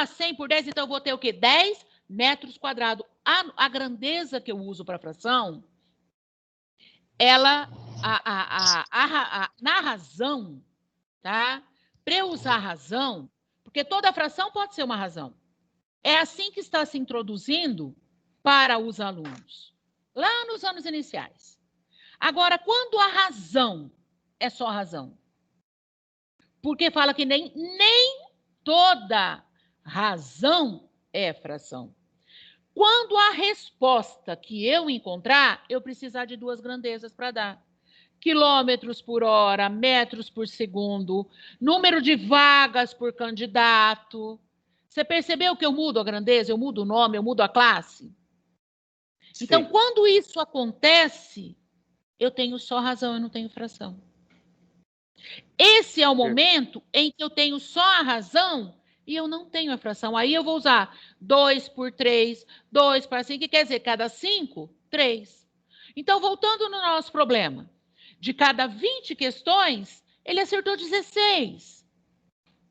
100 por 10, então eu vou ter o quê? 10 metros quadrados. A grandeza que eu uso para fração, ela, na razão, tá? Para eu usar razão, porque toda fração pode ser uma razão. É assim que está se introduzindo para os alunos, lá nos anos iniciais. Agora, quando a razão é só razão, porque fala que nem toda razão é fração. Quando a resposta que eu encontrar, eu precisar de duas grandezas para dar. Quilômetros por hora, metros por segundo, número de vagas por candidato. Você percebeu que eu mudo a grandeza, eu mudo o nome, eu mudo a classe? Sim. Então, quando isso acontece, eu tenho só razão, eu não tenho fração. Esse é o momento em que eu tenho só a razão e eu não tenho a fração. Aí eu vou usar 2 por 3, 2 para 5, que quer dizer, cada 5, 3. Então, voltando no nosso problema, de cada 20 questões, ele acertou 16.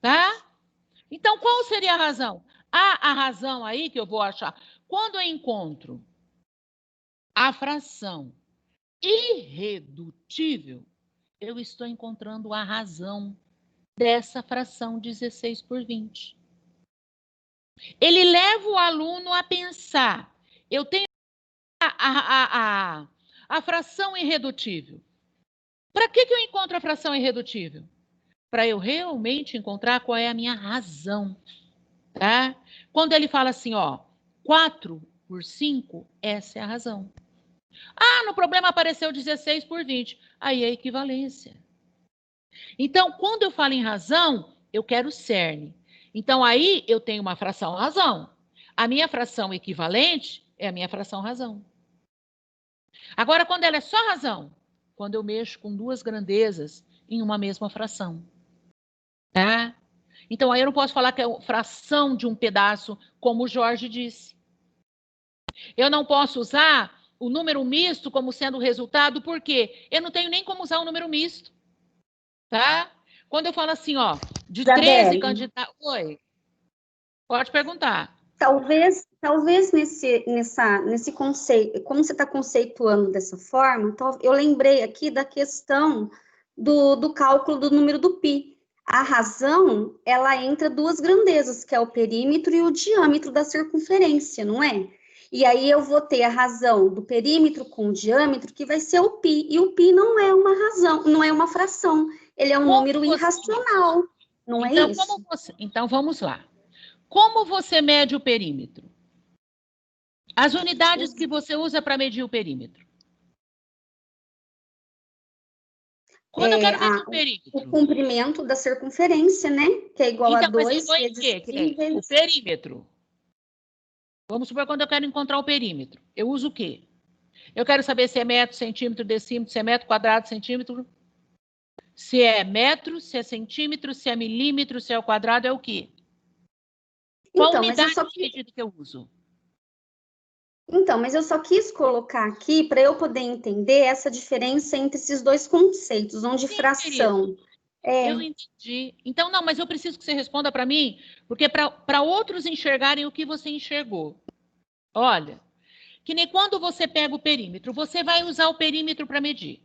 Tá? Então, qual seria a razão? A razão aí que eu vou achar. Quando eu encontro a fração irredutível, eu estou encontrando a razão dessa fração 16 por 20. Ele leva o aluno a pensar. Eu tenho a fração irredutível. Para que eu encontro a fração irredutível? Para eu realmente encontrar qual é a minha razão. Tá? Quando ele fala assim, 4 por 5, essa é a razão. No problema apareceu 16 por 20. Aí é equivalência. Então, quando eu falo em razão, eu quero cerne. Então, aí eu tenho uma fração razão. A minha fração equivalente é a minha fração razão. Agora, quando ela é só razão, quando eu mexo com duas grandezas em uma mesma fração. Tá? Então, aí eu não posso falar que é fração de um pedaço, como o Jorge disse. Eu não posso usar o número misto como sendo o resultado, porque eu não tenho nem como usar o número misto. Tá? Quando eu falo assim, de 13 candidatos... Oi, pode perguntar. Talvez nesse conceito, como você está conceituando dessa forma, eu lembrei aqui da questão do cálculo do número do π. A razão, ela entra duas grandezas, que é o perímetro e o diâmetro da circunferência, não é? E aí eu vou ter a razão do perímetro com o diâmetro, que vai ser o π. E o π não é uma razão, não é uma fração. Ele é um número irracional, não é isso? Então, vamos lá. Como você mede o perímetro? As unidades que você usa para medir o perímetro. Quando eu quero medir o o perímetro. comprimento da circunferência, né? Que é igual a Então, mas 2 eu vou em vezes quê? π O vezes... perímetro. Vamos supor quando eu quero encontrar o perímetro. Eu uso o quê? Eu quero saber se é metro, centímetro, decímetro, se é metro quadrado, centímetro. Se é metro, se é centímetro, se é milímetro, se é ao quadrado, é o quê? Qual Então, mas eu unidade só de medida que eu uso? Então, mas eu só quis colocar aqui para eu poder entender essa diferença entre esses dois conceitos, onde Sim, fração Eu entendi. Então, não, mas eu preciso que você responda para mim, porque para outros enxergarem o que você enxergou. Olha, que nem quando você pega o perímetro, você vai usar o perímetro para medir.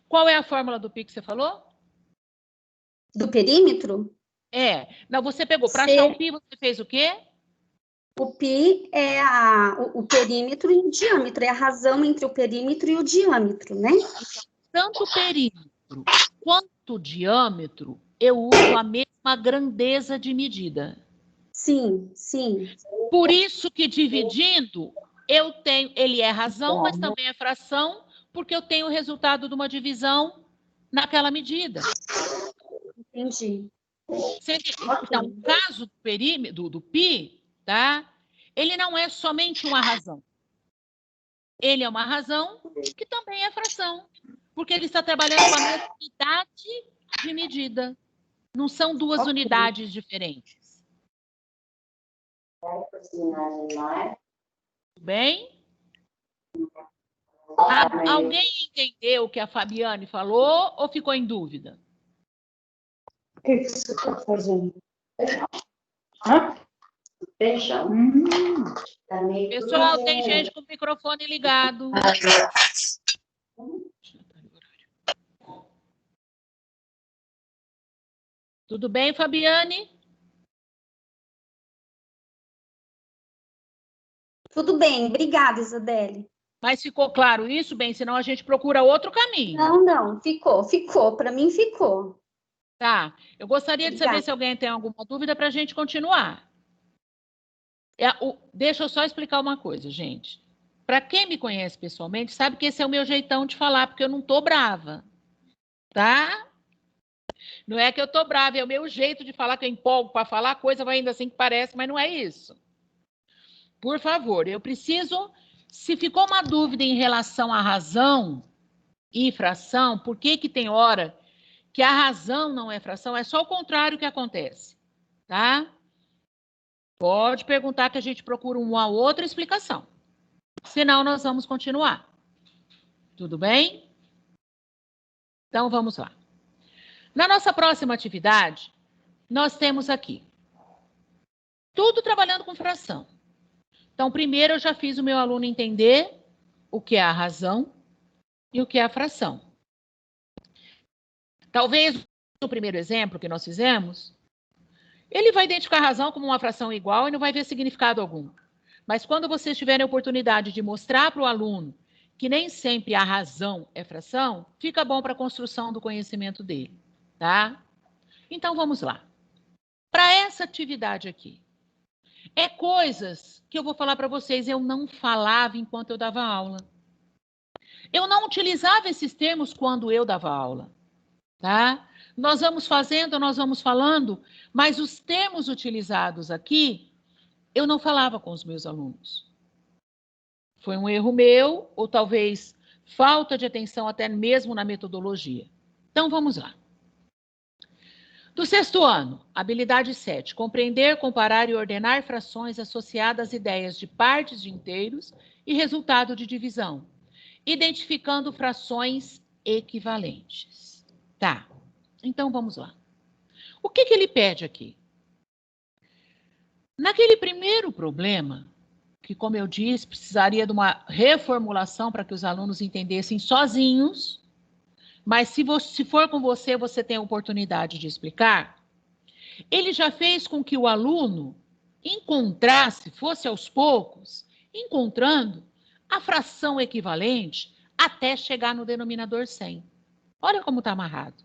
Qual é a fórmula do pi que você falou? do perímetro. Não, você pegou. Para C- achar o pi, você fez o quê? O π é o perímetro e o diâmetro, é a razão entre o perímetro e o diâmetro, né? Tanto o perímetro quanto o diâmetro, eu uso a mesma grandeza de medida. Sim, sim. Por isso que dividindo, eu tenho, ele é razão, mas também é fração, porque eu tenho o resultado de uma divisão naquela medida. Entendi. Então, o caso do perímetro, do pi, tá? Ele não é somente uma razão. Ele é uma razão que também é fração, porque ele está trabalhando com a mesma unidade de medida. Não são duas unidades diferentes. Tudo bem? Alguém entendeu o que a Fabiane falou ou ficou em dúvida? O que você está fazendo? Feijão. Tá meio Pessoal, tem gente com o microfone ligado. Tudo bem, Fabiane? Tudo bem, obrigada, Isabelle. Mas ficou claro isso? Bem, senão a gente procura outro caminho. Não, ficou, para mim ficou. Tá, eu gostaria de saber Obrigada. se alguém tem alguma dúvida para a gente continuar. Deixa eu só explicar uma coisa, gente. Para quem me conhece pessoalmente, sabe que esse é o meu jeitão de falar, porque eu não tô brava, tá? Não é que eu tô brava, é o meu jeito de falar, que eu empolgo para falar, a coisa vai ainda assim que parece, mas não é isso. Por favor, eu preciso, se ficou uma dúvida em relação à razão e fração, por que que tem hora que a razão não é fração, é só o contrário que acontece, tá? Pode perguntar que a gente procura uma outra explicação. Senão, nós vamos continuar. Tudo bem? Então, vamos lá. Na nossa próxima atividade, nós temos aqui tudo trabalhando com fração. Então, primeiro eu já fiz o meu aluno entender o que é a razão e o que é a fração. Talvez no primeiro exemplo que nós fizemos, ele vai identificar a razão como uma fração igual e não vai ver significado algum. Mas quando vocês tiverem a oportunidade de mostrar para o aluno que nem sempre a razão é fração, fica bom para a construção do conhecimento dele, tá? Então, vamos lá. Para essa atividade aqui, é coisas que eu vou falar para vocês, eu não falava enquanto eu dava aula. Eu não utilizava esses termos quando eu dava aula, tá? Nós vamos fazendo, nós vamos falando, mas os termos utilizados aqui, eu não falava com os meus alunos. Foi um erro meu, ou talvez falta de atenção até mesmo na metodologia. Então, vamos lá. Do sexto ano, habilidade 7, compreender, comparar e ordenar frações associadas às ideias de partes de inteiros e resultado de divisão, identificando frações equivalentes. Tá, então vamos lá. O que ele pede aqui? Naquele primeiro problema, que, como eu disse, precisaria de uma reformulação para que os alunos entendessem sozinhos, mas se for com você, você tem a oportunidade de explicar. Ele já fez com que o aluno encontrasse, fosse aos poucos, encontrando a fração equivalente até chegar no denominador 100. Olha como está amarrado.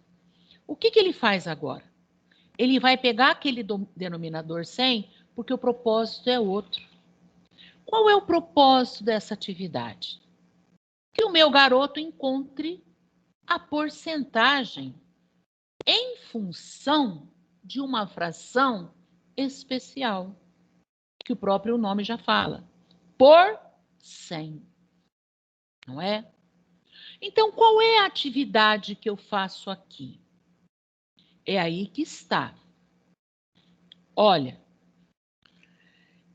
O que ele faz agora? Ele vai pegar aquele denominador 100 porque o propósito é outro. Qual é o propósito dessa atividade? Que o meu garoto encontre a porcentagem em função de uma fração especial, que o próprio nome já fala, por 100, não é? Então, qual é a atividade que eu faço aqui? É aí que está. Olha,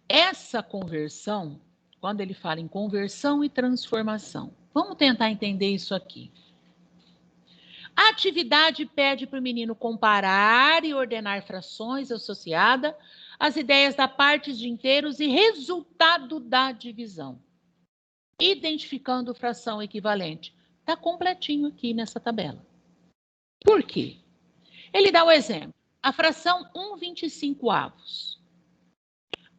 essa conversão, quando ele fala em conversão e transformação, vamos tentar entender isso aqui. A atividade pede para o menino comparar e ordenar frações associadas às ideias da partes de inteiros e resultado da divisão, identificando fração equivalente. Está completinho aqui nessa tabela. Por quê? Ele dá o exemplo. A fração 1/25.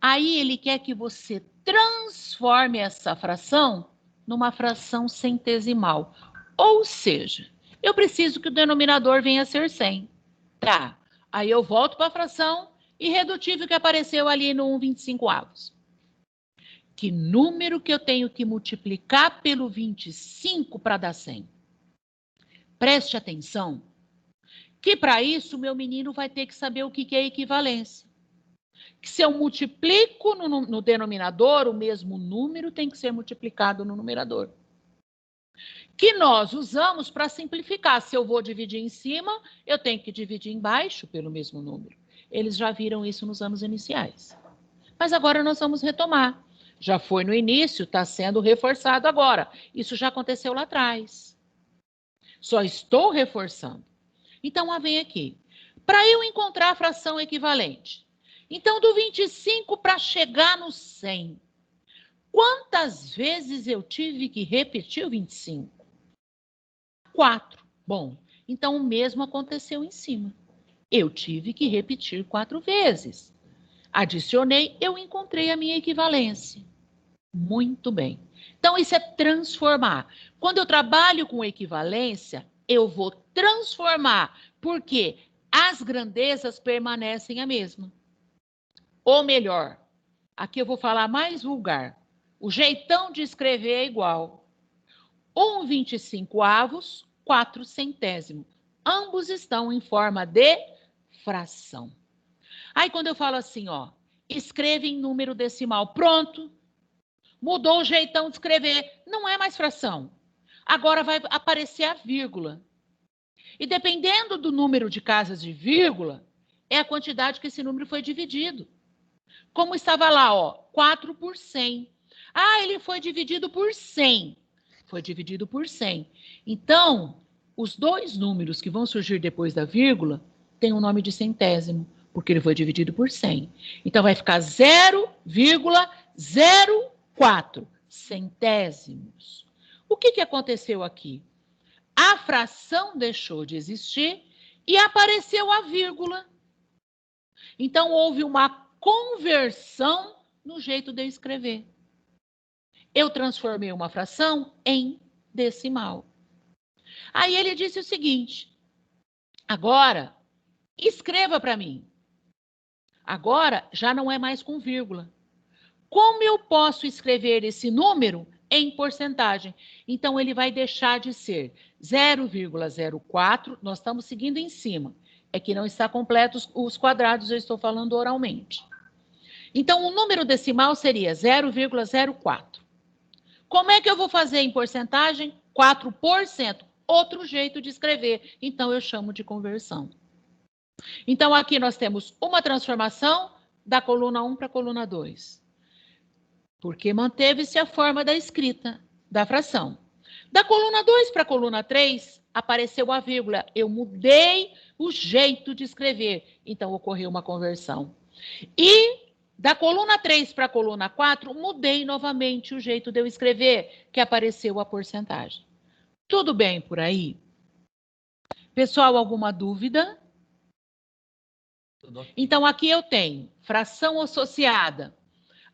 Aí ele quer que você transforme essa fração numa fração centesimal. Ou seja, eu preciso que o denominador venha a ser 100. Tá. Aí eu volto para a fração irredutível que apareceu ali no 1/25. Que número que eu tenho que multiplicar pelo 25 para dar 100? Preste atenção, que para isso o meu menino vai ter que saber o que é equivalência. Que se eu multiplico no denominador, o mesmo número tem que ser multiplicado no numerador. Que nós usamos para simplificar. Se eu vou dividir em cima, eu tenho que dividir embaixo pelo mesmo número. Eles já viram isso nos anos iniciais. Mas agora nós vamos retomar. Já foi no início, está sendo reforçado agora. Isso já aconteceu lá atrás. Só estou reforçando. Então, vem aqui. Para eu encontrar a fração equivalente. Então, do 25 para chegar no 100. Quantas vezes eu tive que repetir o 25? 4. Bom, então o mesmo aconteceu em cima. Eu tive que repetir 4 vezes. Adicionei, eu encontrei a minha equivalência. Muito bem. Então, isso é transformar. Quando eu trabalho com equivalência, eu vou transformar, porque as grandezas permanecem a mesma. Ou melhor, aqui eu vou falar mais vulgar. O jeitão de escrever é igual. 1/25, 4 centésimos. Ambos estão em forma de fração. Aí, quando eu falo assim, ó, escreve em número decimal, pronto. Mudou o jeitão de escrever. Não é mais fração. Agora vai aparecer a vírgula. E dependendo do número de casas de vírgula, é a quantidade que esse número foi dividido. Como estava lá, ó, 4 por 100. Ah, ele foi dividido por 100. Foi dividido por 100. Então, os dois números que vão surgir depois da vírgula têm o nome de centésimo, porque ele foi dividido por 100. Então, vai ficar 0,04 centésimos. O que aconteceu aqui? A fração deixou de existir e apareceu a vírgula. Então, houve uma conversão no jeito de eu escrever. Eu transformei uma fração em decimal. Aí ele disse o seguinte, agora, escreva para mim. Agora, já não é mais com vírgula. Como eu posso escrever esse número em porcentagem? Então, ele vai deixar de ser 0,04, nós estamos seguindo em cima. É que não está completo os quadrados, eu estou falando oralmente. Então, o número decimal seria 0,04. Como é que eu vou fazer em porcentagem? 4%. Outro jeito de escrever. Então, eu chamo de conversão. Então, aqui nós temos uma transformação da coluna 1 para a coluna 2. Porque manteve-se a forma da escrita, da fração. Da coluna 2 para a coluna 3, apareceu a vírgula. Eu mudei o jeito de escrever. Então, ocorreu uma conversão. E da coluna 3 para a coluna 4, mudei novamente o jeito de eu escrever, que apareceu a porcentagem. Tudo bem por aí? Pessoal, alguma dúvida? Então, aqui eu tenho fração associada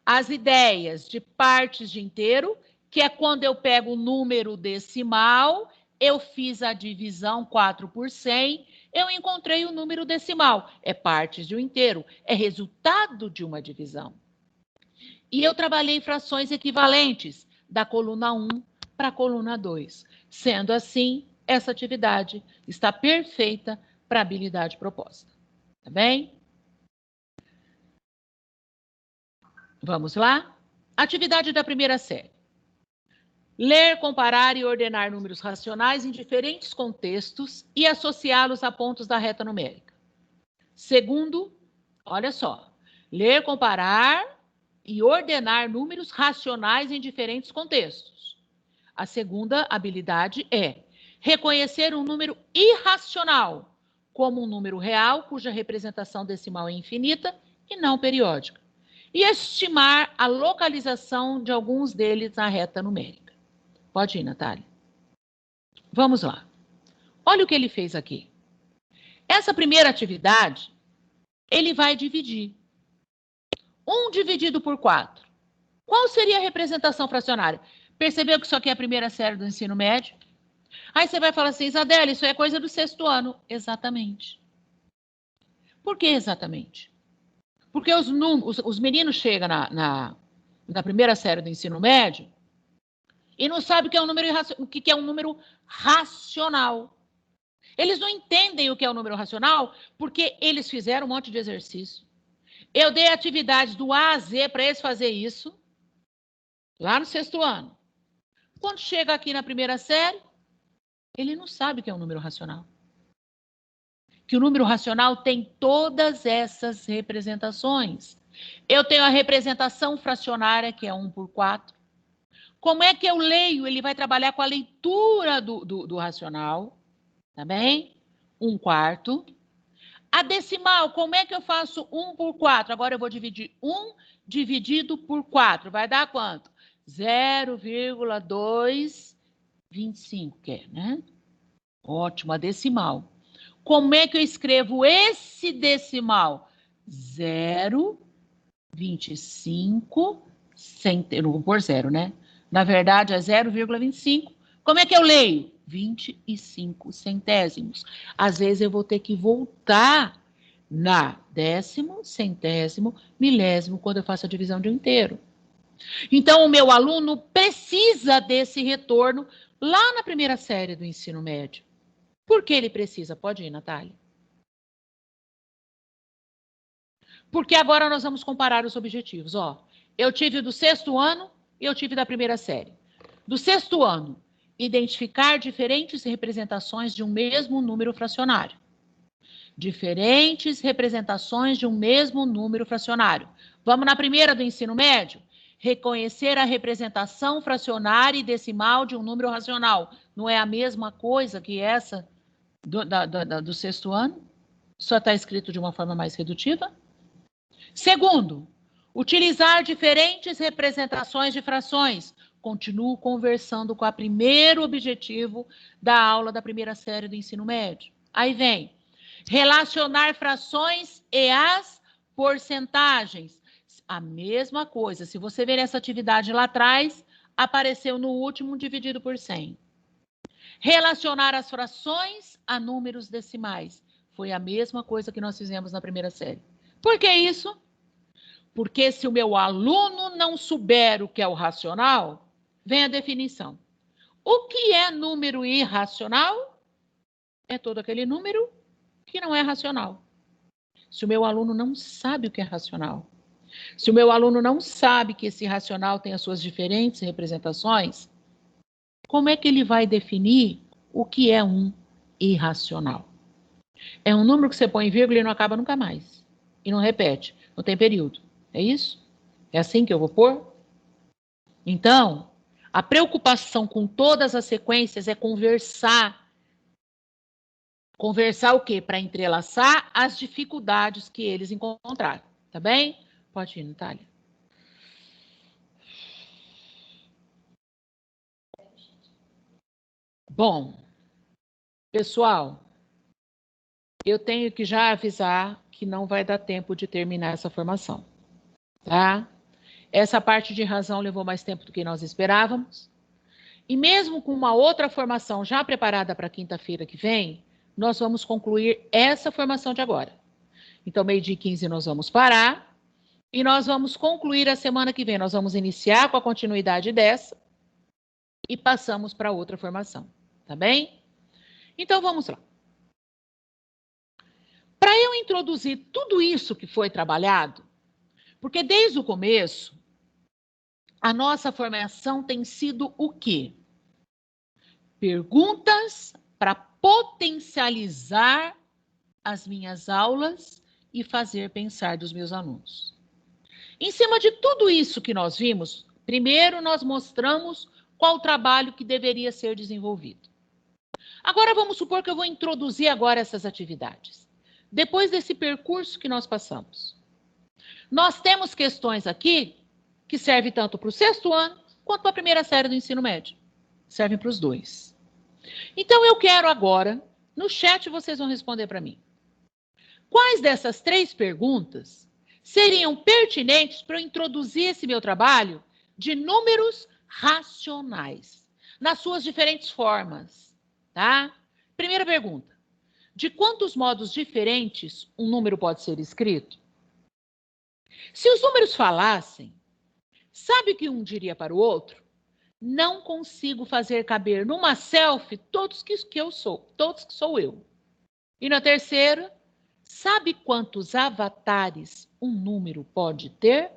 às ideias de partes de inteiro, que é quando eu pego o número decimal, eu fiz a divisão 4 por 100, eu encontrei o número decimal. É partes de um inteiro, é resultado de uma divisão. E eu trabalhei frações equivalentes da coluna 1 para a coluna 2. Sendo assim, essa atividade está perfeita para a habilidade proposta. Tá bem? Vamos lá? Atividade da primeira série. Ler, comparar e ordenar números racionais em diferentes contextos e associá-los a pontos da reta numérica. Segundo, olha só, ler, comparar e ordenar números racionais em diferentes contextos. A segunda habilidade é reconhecer um número irracional como um número real cuja representação decimal é infinita e não periódica, e estimar a localização de alguns deles na reta numérica. Pode ir, Natália. Vamos lá. Olha o que ele fez aqui. Essa primeira atividade, ele vai dividir. 1 dividido por 4. Qual seria a representação fracionária? Percebeu que isso aqui é a primeira série do ensino médio? Aí você vai falar assim, Isadela, isso é coisa do 6º ano. Exatamente. Por que exatamente? Porque os meninos chegam na primeira série do ensino médio e não sabem o que é um número racional. Eles não entendem o que é um número racional porque eles fizeram um monte de exercício. Eu dei atividades do A a Z para eles fazerem isso lá no 6º ano. Quando chega aqui na primeira série, ele não sabe o que é um número racional. Que o número racional tem todas essas representações. Eu tenho a representação fracionária, que é 1 por 4. Como é que eu leio? Ele vai trabalhar com a leitura do racional, tá bem? 1/4. A decimal, como é que eu faço 1 por 4? Agora eu vou dividir 1 dividido por 4. Vai dar quanto? 0,225, né? Ótimo, a decimal. Como é que eu escrevo esse decimal? 0,25 centésimos. Não vou pôr 0, né? Na verdade, é 0,25. Como é que eu leio? 25 centésimos. Às vezes eu vou ter que voltar na décimo, centésimo, milésimo, quando eu faço a divisão de um inteiro. Então, o meu aluno precisa desse retorno lá na primeira série do ensino médio. Por que ele precisa? Pode ir, Natália. Porque agora nós vamos comparar os objetivos. Ó, eu tive do 6º ano e eu tive da primeira série. Do 6º ano, identificar diferentes representações de um mesmo número fracionário. Diferentes representações de um mesmo número fracionário. Vamos na primeira do ensino médio? Reconhecer a representação fracionária e decimal de um número racional. Não é a mesma coisa que essa do 6º ano? Só está escrito de uma forma mais redutiva? Segundo, utilizar diferentes representações de frações. Continuo conversando com o primeiro objetivo da aula da primeira série do ensino médio. Aí vem, relacionar frações e as porcentagens. A mesma coisa, se você ver essa atividade lá atrás, apareceu no último dividido por 100. Relacionar as frações a números decimais. Foi a mesma coisa que nós fizemos na primeira série. Por que isso? Porque se o meu aluno não souber o que é o racional, vem a definição. O que é número irracional? É todo aquele número que não é racional. Se o meu aluno não sabe o que é racional, se o meu aluno não sabe que esse racional tem as suas diferentes representações, como é que ele vai definir o que é um irracional? É um número que você põe vírgula e não acaba nunca mais. E não repete, não tem período. É isso? É assim que eu vou pôr? Então, a preocupação com todas as sequências é conversar. Conversar o quê? Para entrelaçar as dificuldades que eles encontraram. Tá bem? Pode ir, Natália. Bom, pessoal, eu tenho que já avisar que não vai dar tempo de terminar essa formação, tá? Essa parte de razão levou mais tempo do que nós esperávamos. E mesmo com uma outra formação já preparada para quinta-feira que vem, nós vamos concluir essa formação de agora. Então, 12h15 nós vamos parar e nós vamos concluir a semana que vem. Nós vamos iniciar com a continuidade dessa e passamos para outra formação, tá bem? Então, vamos lá. Para eu introduzir tudo isso que foi trabalhado, porque desde o começo, a nossa formação tem sido o quê? Perguntas para potencializar as minhas aulas e fazer pensar dos meus alunos. Em cima de tudo isso que nós vimos, primeiro nós mostramos qual o trabalho que deveria ser desenvolvido. Agora vamos supor que eu vou introduzir agora essas atividades. Depois desse percurso que nós passamos. Nós temos questões aqui que servem tanto para o 6º ano quanto para a primeira série do ensino médio. Servem para os dois. Então eu quero agora, no chat vocês vão responder para mim. Quais dessas 3 perguntas seriam pertinentes para eu introduzir esse meu trabalho de números racionais, nas suas diferentes formas, tá? Primeira pergunta. De quantos modos diferentes um número pode ser escrito? Se os números falassem, sabe o que um diria para o outro? Não consigo fazer caber numa selfie todos que eu sou, todos que sou eu. E na terceira, sabe quantos avatares um número pode ter?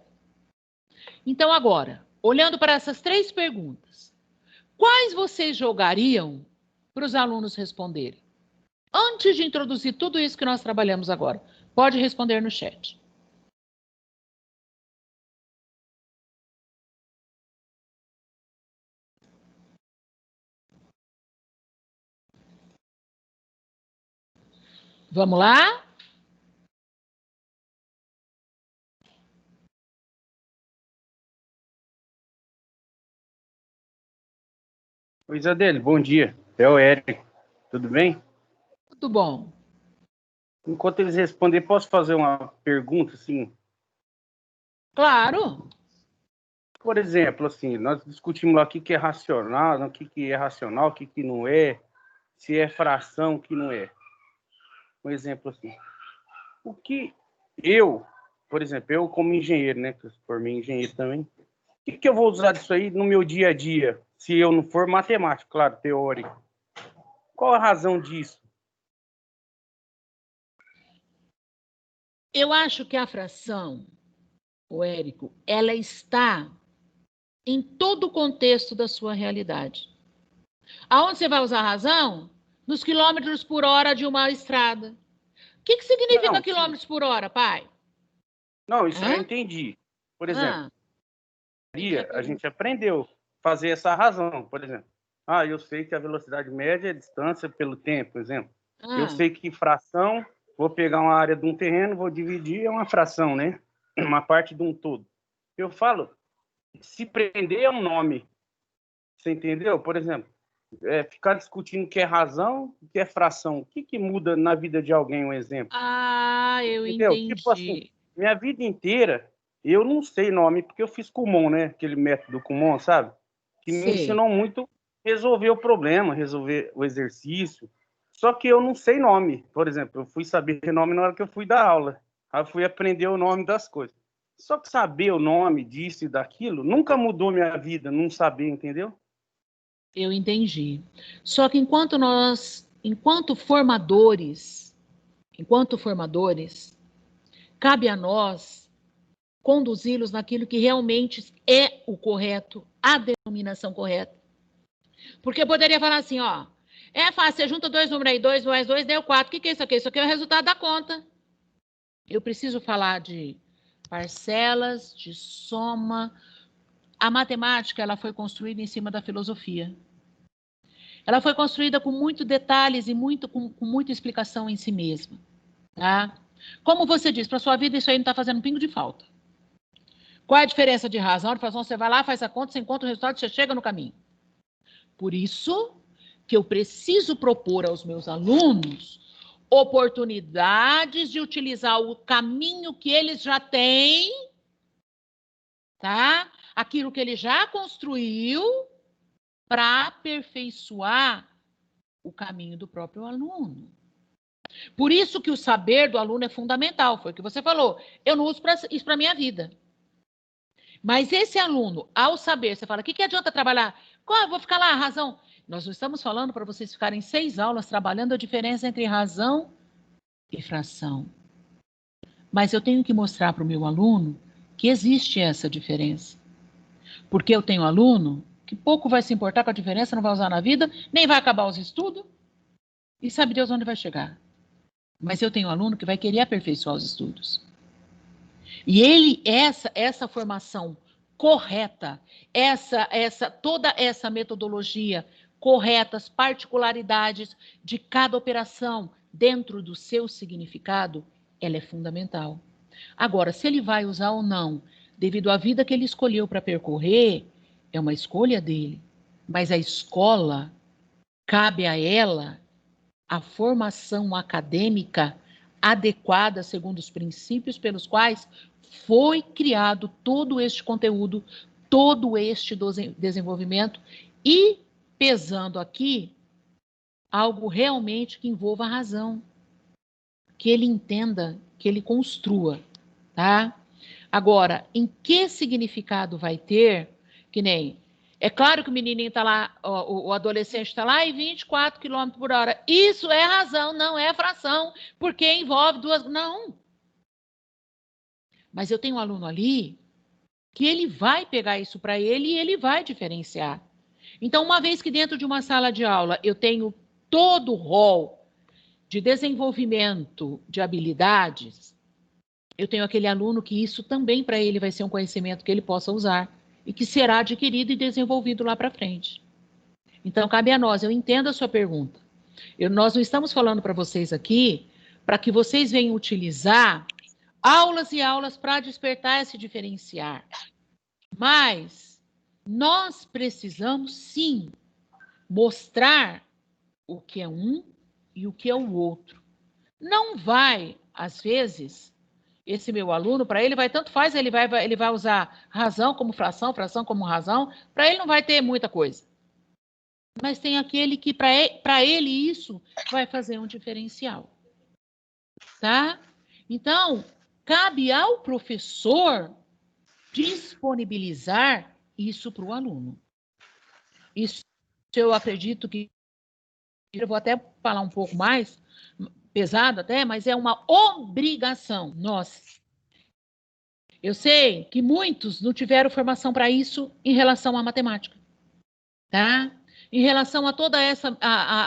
Então agora, olhando para essas 3 perguntas, quais vocês jogariam para os alunos responderem? Antes de introduzir tudo isso que nós trabalhamos agora, pode responder no chat. Vamos lá? Oi, Isadeli, bom dia. É o Érico. Tudo bem? Tudo bom. Enquanto eles responderem, posso fazer uma pergunta, assim? Claro. Por exemplo, assim, nós discutimos lá o que é racional, o que é racional, o que não é, se é fração, o que não é. Um exemplo assim. O que eu, por exemplo, eu como engenheiro, né, que eu formei engenheiro também, o que eu vou usar disso aí no meu dia a dia, se eu não for matemático, claro, teórico? Qual a razão disso? Eu acho que a fração, o Érico, ela está em todo o contexto da sua realidade. Aonde você vai usar a razão? Nos quilômetros por hora de uma estrada. O que significa quilômetros por hora, pai? Não, isso eu entendi. Por exemplo, a gente aprendeu a fazer essa razão, por exemplo. Eu sei que a velocidade média é a distância pelo tempo, por exemplo. Eu sei que fração, vou pegar uma área de um terreno, vou dividir, é uma fração, né? Uma parte de um todo. Eu falo, se prender é um nome. Você entendeu? Por exemplo, ficar discutindo o que é razão, o que é fração. O que muda na vida de alguém, um exemplo? Eu entendeu? entendi. Tipo assim, minha vida inteira, eu não sei nome, porque eu fiz Kumon, né? Aquele método Kumon, sabe? Que me ensinou muito a resolver o problema, resolver o exercício. Só que eu não sei nome. Por exemplo, eu fui saber nome na hora que eu fui dar aula. Aí eu fui aprender o nome das coisas. Só que saber o nome disso e daquilo nunca mudou minha vida, não saber, entendeu? Eu entendi. Só que enquanto formadores, cabe a nós conduzi-los naquilo que realmente é o correto, a denominação correta. Porque eu poderia falar assim, ó, é fácil, você junta 2 números aí, 2 mais 2 deu 4. O que é isso aqui? Isso aqui é o resultado da conta. Eu preciso falar de parcelas, de soma. A matemática, ela foi construída em cima da filosofia. Ela foi construída com muitos detalhes e com muita explicação em si mesma. Tá? Como você disse, para sua vida isso aí não está fazendo um pingo de falta. Qual é a diferença de razão? De fração, você vai lá, faz a conta, você encontra o resultado, você chega no caminho. Por isso que eu preciso propor aos meus alunos oportunidades de utilizar o caminho que eles já têm, tá? Aquilo que ele já construiu, para aperfeiçoar o caminho do próprio aluno. Por isso que o saber do aluno é fundamental, foi o que você falou. Eu não uso isso para a minha vida. Mas esse aluno, ao saber, você fala, o que adianta trabalhar? Vou ficar lá, razão. Nós não estamos falando para vocês ficarem 6 aulas trabalhando a diferença entre razão e fração. Mas eu tenho que mostrar para o meu aluno que existe essa diferença. Porque eu tenho aluno que pouco vai se importar com a diferença, não vai usar na vida, nem vai acabar os estudos, e sabe Deus onde vai chegar. Mas eu tenho aluno que vai querer aperfeiçoar os estudos. E ele, essa formação correta, toda essa metodologia correta, as particularidades de cada operação dentro do seu significado, ela é fundamental. Agora, se ele vai usar ou não, devido à vida que ele escolheu para percorrer, é uma escolha dele. Mas a escola, cabe a ela a formação acadêmica adequada segundo os princípios pelos quais foi criado todo este conteúdo, todo este desenvolvimento e pesando aqui algo realmente que envolva a razão, que ele entenda, que ele construa, tá? Agora, em que significado vai ter, que nem, é claro que o menininho está lá, o adolescente está lá e 24 km por hora. Isso é razão, não é fração, porque envolve duas... Não. Mas eu tenho um aluno ali que ele vai pegar isso para ele e ele vai diferenciar. Então, uma vez que dentro de uma sala de aula eu tenho todo o rol de desenvolvimento de habilidades, eu tenho aquele aluno que isso também para ele vai ser um conhecimento que ele possa usar e que será adquirido e desenvolvido lá para frente. Então, cabe a nós, eu entendo a sua pergunta. Nós não estamos falando para vocês aqui para que vocês venham utilizar aulas e aulas para despertar esse diferenciar. Mas nós precisamos, sim, mostrar o que é um e o que é o outro. Não vai, às vezes, esse meu aluno, para ele vai tanto faz, ele vai usar razão como fração, fração como razão, para ele não vai ter muita coisa. Mas tem aquele que, para ele, isso vai fazer um diferencial. Tá? Então, cabe ao professor disponibilizar isso para o aluno. Isso eu acredito que, eu vou até falar um pouco mais, pesado até, mas é uma obrigação nossa. Eu sei que muitos não tiveram formação para isso em relação à matemática, tá? Em relação a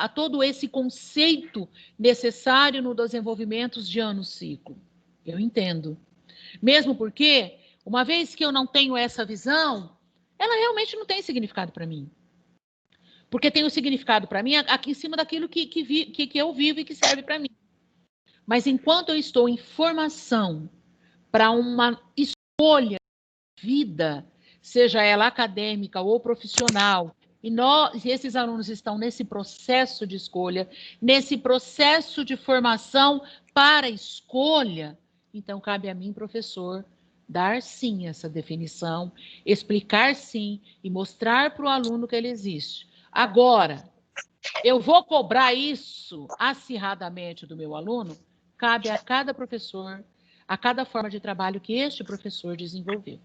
a todo esse conceito necessário no desenvolvimento de ano-ciclo. Eu entendo. Mesmo porque, uma vez que eu não tenho essa visão, ela realmente não tem significado para mim. Porque tem um significado para mim aqui em cima daquilo que eu vivo e que serve para mim. Mas enquanto eu estou em formação para uma escolha de vida, seja ela acadêmica ou profissional, e esses alunos estão nesse processo de escolha, nesse processo de formação para escolha, então cabe a mim, professor, dar sim essa definição, explicar sim e mostrar para o aluno que ele existe. Agora, eu vou cobrar isso acirradamente do meu aluno? Cabe a cada professor, a cada forma de trabalho que este professor desenvolveu.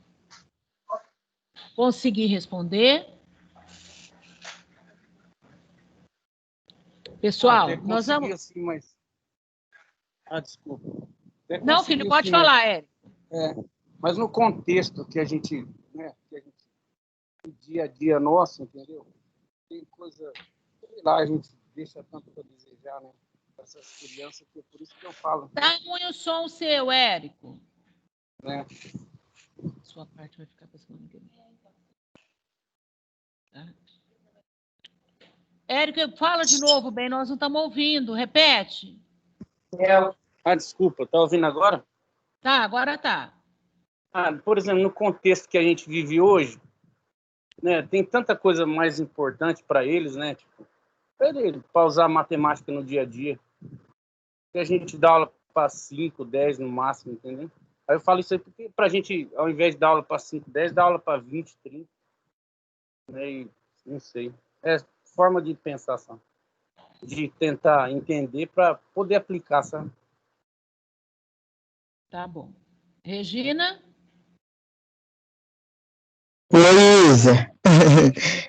Consegui responder? Pessoal, nós vamos... Assim, mas... desculpa. Não, filho, pode falar, Érico. Mas no contexto que a gente, o dia a dia nosso, entendeu? Tem coisa, sei lá, a gente deixa tanto para desejar, né? Essas crianças, que é por isso que eu falo. Tá ruim o som seu, Érico. Né? Sua parte vai ficar para semana que vem. Tá? Érico, fala de novo, bem, nós não estamos ouvindo. Repete. Desculpa, tá ouvindo agora? Tá, agora tá. Por exemplo, no contexto que a gente vive hoje, né, tem tanta coisa mais importante para eles, né? Tipo, para usar matemática no dia a dia. E a gente dá aula para 5, 10 no máximo, entendeu? Aí eu falo isso aí porque para a gente, ao invés de dar aula para 5, 10, dá aula para 20, 30. Né? E, não sei. É forma de pensar, sabe? De tentar entender para poder aplicar, sabe? Tá bom. Regina? Oi, Isa.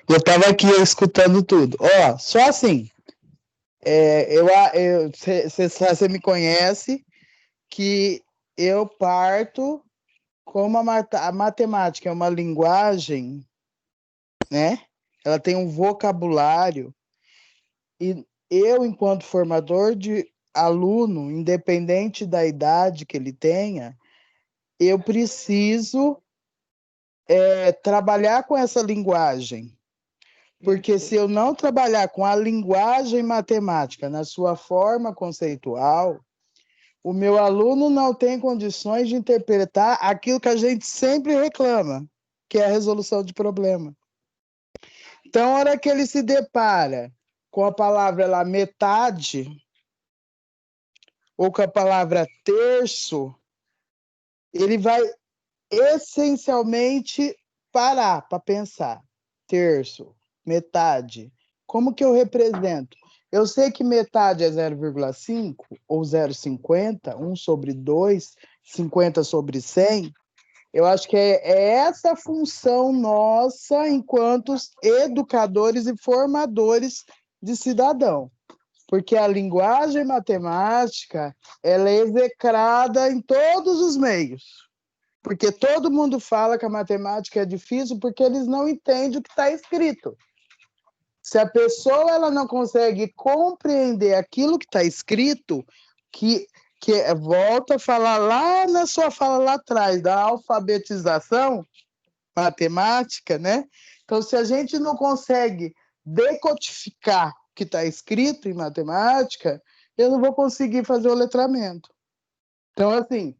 Eu estava aqui escutando tudo. Ó, só assim, você me conhece, que eu parto, como a matemática é uma linguagem, né? Ela tem um vocabulário, e eu, enquanto formador de aluno, independente da idade que ele tenha, eu preciso trabalhar com essa linguagem. Porque se eu não trabalhar com a linguagem matemática na sua forma conceitual, o meu aluno não tem condições de interpretar aquilo que a gente sempre reclama, que é a resolução de problema. Então, a hora que ele se depara com a palavra lá, metade, ou com a palavra terço, ele vai essencialmente parar para pensar. Terço, metade. Como que eu represento? Eu sei que metade é 0,5 ou 0,50, 1 sobre 2, 50 sobre 100. Eu acho que é essa função nossa enquanto educadores e formadores de cidadão. Porque a linguagem matemática, ela é execrada em todos os meios. Porque todo mundo fala que a matemática é difícil porque eles não entendem o que está escrito. Se a pessoa ela não consegue compreender aquilo que está escrito, que volta a falar lá na sua fala lá atrás, da alfabetização matemática, né? Então, se a gente não consegue decodificar o que está escrito em matemática, eu não vou conseguir fazer o letramento. Então, assim,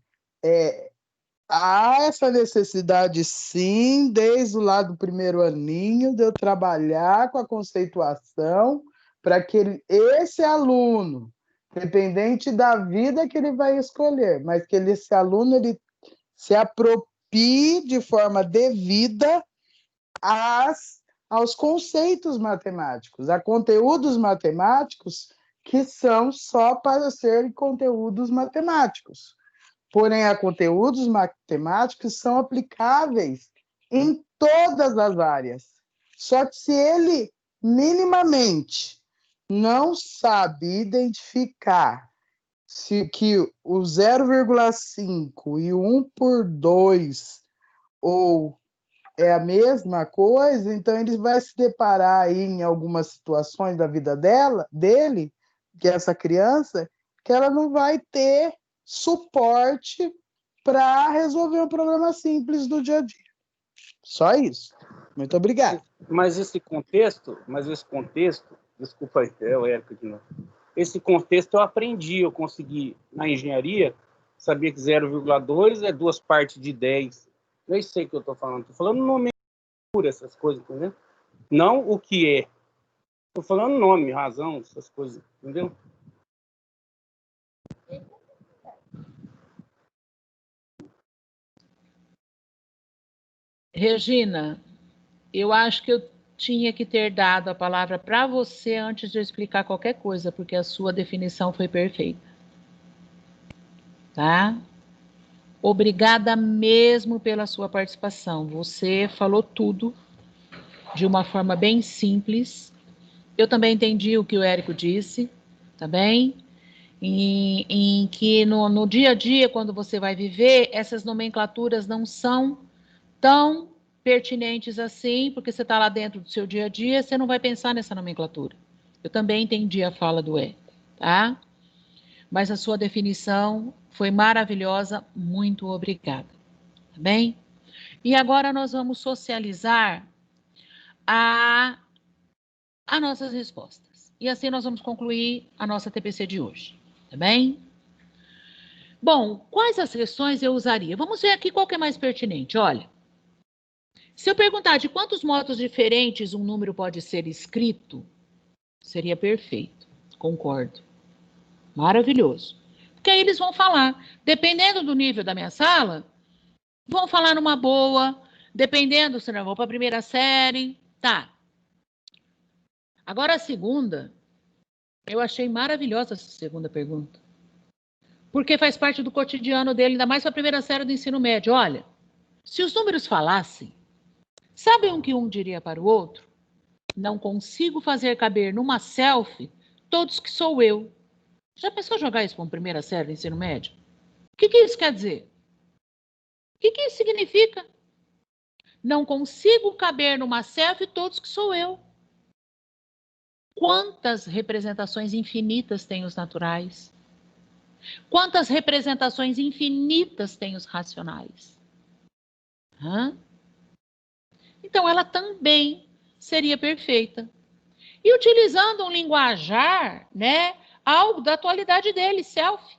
há essa necessidade, sim, desde o lado do primeiro aninho, de eu trabalhar com a conceituação para que esse aluno, dependente da vida que ele vai escolher, mas que esse aluno ele se aproprie de forma devida aos conceitos matemáticos, a conteúdos matemáticos que são só para serem conteúdos matemáticos. Porém, há conteúdos matemáticos que são aplicáveis em todas as áreas. Só que se ele minimamente não sabe identificar que o 0,5 e o 1 por 2 ou é a mesma coisa, então ele vai se deparar aí em algumas situações da vida dele, que essa criança, que ela não vai ter suporte para resolver um problema simples do dia a dia. Só isso. Muito obrigado. Mas esse contexto, desculpa aí, é o Érico de novo. Esse contexto eu aprendi, eu consegui, na engenharia, sabia que 0,2 é 2 partes de 10. Eu sei o que eu estou falando. Estou falando nomenclatura, essas coisas, entendeu? Não o que é. Estou falando nome, razão, essas coisas, entendeu? Regina, eu acho que eu tinha que ter dado a palavra para você antes de eu explicar qualquer coisa, porque a sua definição foi perfeita. Tá? Obrigada mesmo pela sua participação. Você falou tudo de uma forma bem simples. Eu também entendi o que o Érico disse, tá bem? Em que no dia a dia, quando você vai viver, essas nomenclaturas não são tão pertinentes assim, porque você está lá dentro do seu dia a dia, você não vai pensar nessa nomenclatura. Eu também entendi a fala do Érico, tá? Mas a sua definição foi maravilhosa, muito obrigada, tá bem? E agora nós vamos socializar as nossas respostas. E assim nós vamos concluir a nossa TPC de hoje, tá bem? Bom, quais as questões eu usaria? Vamos ver aqui qual que é mais pertinente, olha. Se eu perguntar de quantos modos diferentes um número pode ser escrito, seria perfeito, concordo. Maravilhoso. Porque aí eles vão falar, dependendo do nível da minha sala, vão falar numa boa, dependendo se não vou para a primeira série, tá. Agora a segunda, eu achei maravilhosa essa segunda pergunta. Porque faz parte do cotidiano dele, ainda mais para a primeira série do ensino médio. Olha, se os números falassem, Sabem o que um diria para o outro? Não consigo fazer caber numa selfie todos que sou eu. Já pensou jogar isso para uma primeira série do ensino médio? O que isso quer dizer? O que isso significa? Não consigo caber numa selfie todos que sou eu. Quantas representações infinitas têm os naturais? Quantas representações infinitas têm os racionais? Então, ela também seria perfeita. E utilizando um linguajar, né, algo da atualidade dele, selfie.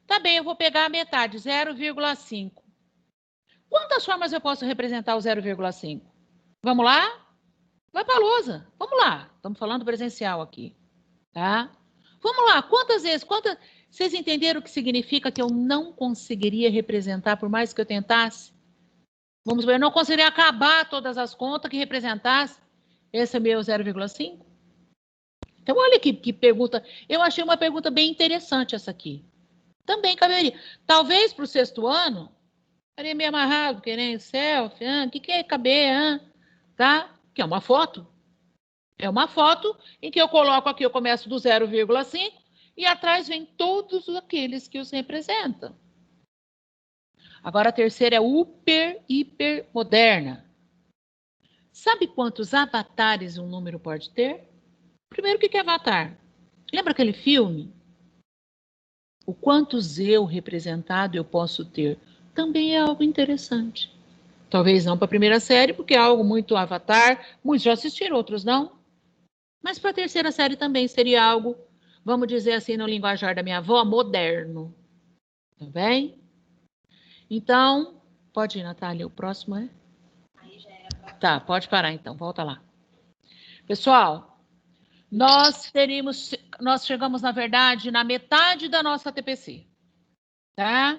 Tá bem, eu vou pegar a metade, 0,5. Quantas formas eu posso representar o 0,5? Vamos lá? Vai para a lousa. Vamos lá. Estamos falando presencial aqui. Tá? Vamos lá. Quantas vezes? Vocês entenderam o que significa que eu não conseguiria representar, por mais que eu tentasse? Vamos ver, eu não conseguiria acabar todas as contas que representasse esse meu 0,5? Então, olha que pergunta. Eu achei uma pergunta bem interessante essa aqui. Também caberia. Talvez para o 6º ano, estaria meio amarrado, querendo selfie, o que é caber, tá? Que é uma foto. É uma foto em que eu coloco aqui, eu começo do 0,5 e atrás vem todos aqueles que os representam. Agora a terceira é hiper moderna. Sabe quantos avatares um número pode ter? Primeiro, o que é avatar? Lembra aquele filme? O quantos eu representado eu posso ter? Também é algo interessante. Talvez não para a primeira série, porque é algo muito avatar. Muitos já assistiram, outros não. Mas para a terceira série também seria algo, vamos dizer assim, no linguajar da minha avó, moderno. Tá bem? Então, pode ir, Natália. O próximo é? Aí já era. Tá, pode parar então. Volta lá. Pessoal, nós chegamos, na verdade, na metade da nossa TPC. Tá?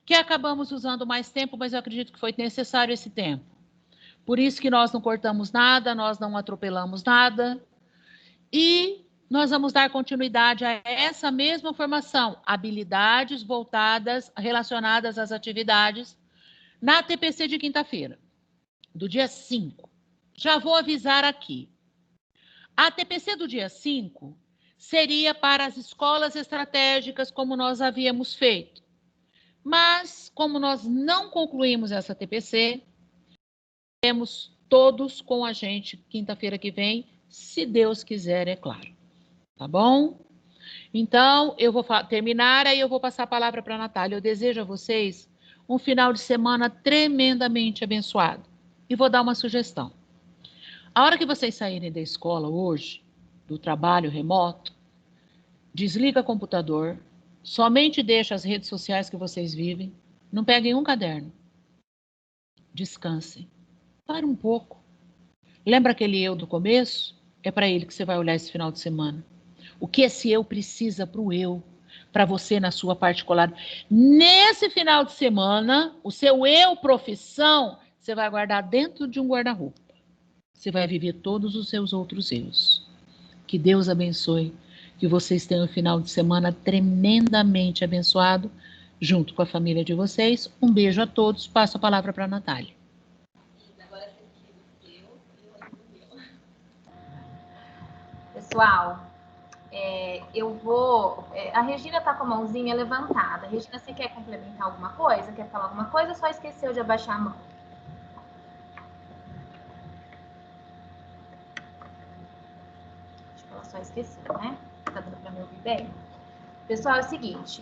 Que acabamos usando mais tempo, mas eu acredito que foi necessário esse tempo. Por isso que nós não cortamos nada, nós não atropelamos nada. E nós vamos dar continuidade a essa mesma formação, habilidades relacionadas às atividades, na TPC de quinta-feira, do dia 5. Já vou avisar aqui. A TPC do dia 5 seria para as escolas estratégicas, como nós havíamos feito. Mas, como nós não concluímos essa TPC, temos todos com a gente quinta-feira que vem, se Deus quiser, é claro. Tá bom? Então, eu vou terminar, aí eu vou passar a palavra para a Natália. Eu desejo a vocês um final de semana tremendamente abençoado. E vou dar uma sugestão. A hora que vocês saírem da escola hoje, do trabalho remoto, desliga o computador, somente deixa as redes sociais que vocês vivem, não peguem um caderno. Descansem. Para um pouco. Lembra aquele eu do começo? É para ele que você vai olhar esse final de semana. O que esse eu precisa para o eu, para você na sua particular. Nesse final de semana, o seu eu profissão, você vai guardar dentro de um guarda-roupa. Você vai viver todos os seus outros eus. Que Deus abençoe, que vocês tenham um final de semana tremendamente abençoado, junto com a família de vocês. Um beijo a todos. Passo a palavra para a Natália. Pessoal, eu vou... a Regina está com a mãozinha levantada. Regina, você quer complementar alguma coisa? Quer falar alguma coisa ou só esqueceu de abaixar a mão? Acho que ela só esqueceu, né? Tá dando para me ouvir bem? Pessoal, é o seguinte,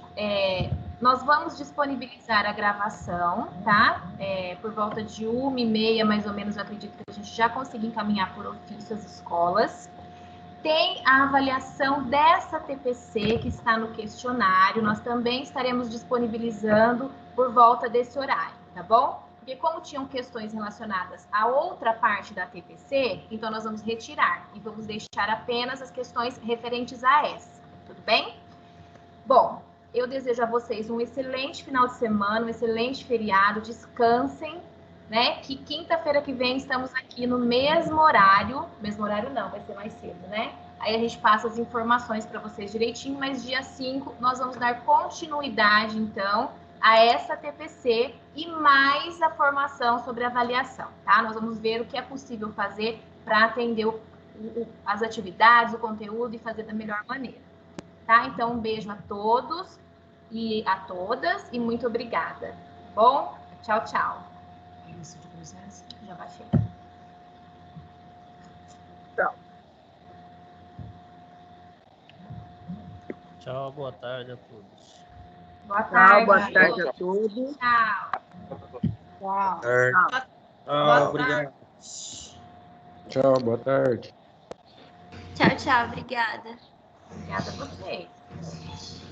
nós vamos disponibilizar a gravação, tá? Por volta de 1h30, mais ou menos, eu acredito que a gente já conseguiu encaminhar por ofício as escolas. Tem a avaliação dessa TPC que está no questionário, nós também estaremos disponibilizando por volta desse horário, tá bom? Porque como tinham questões relacionadas a outra parte da TPC, então nós vamos retirar e vamos deixar apenas as questões referentes a essa, tudo bem? Bom, eu desejo a vocês um excelente final de semana, um excelente feriado, descansem, né? Que quinta-feira que vem estamos aqui no mesmo horário não, vai ser mais cedo, né? Aí a gente passa as informações para vocês direitinho, mas dia 5 nós vamos dar continuidade, então, a essa TPC e mais a formação sobre avaliação, tá? Nós vamos ver o que é possível fazer para atender as atividades, o conteúdo e fazer da melhor maneira, tá? Então, um beijo a todos e a todas e muito obrigada. Bom, tchau, tchau. Já baixei. Tchau, boa tarde a todos. Boa tarde. Boa tarde a todos. Tchau. Tchau. Tchau, obrigado. Tchau, boa tarde. Tchau, tchau. Obrigada. Obrigada a vocês.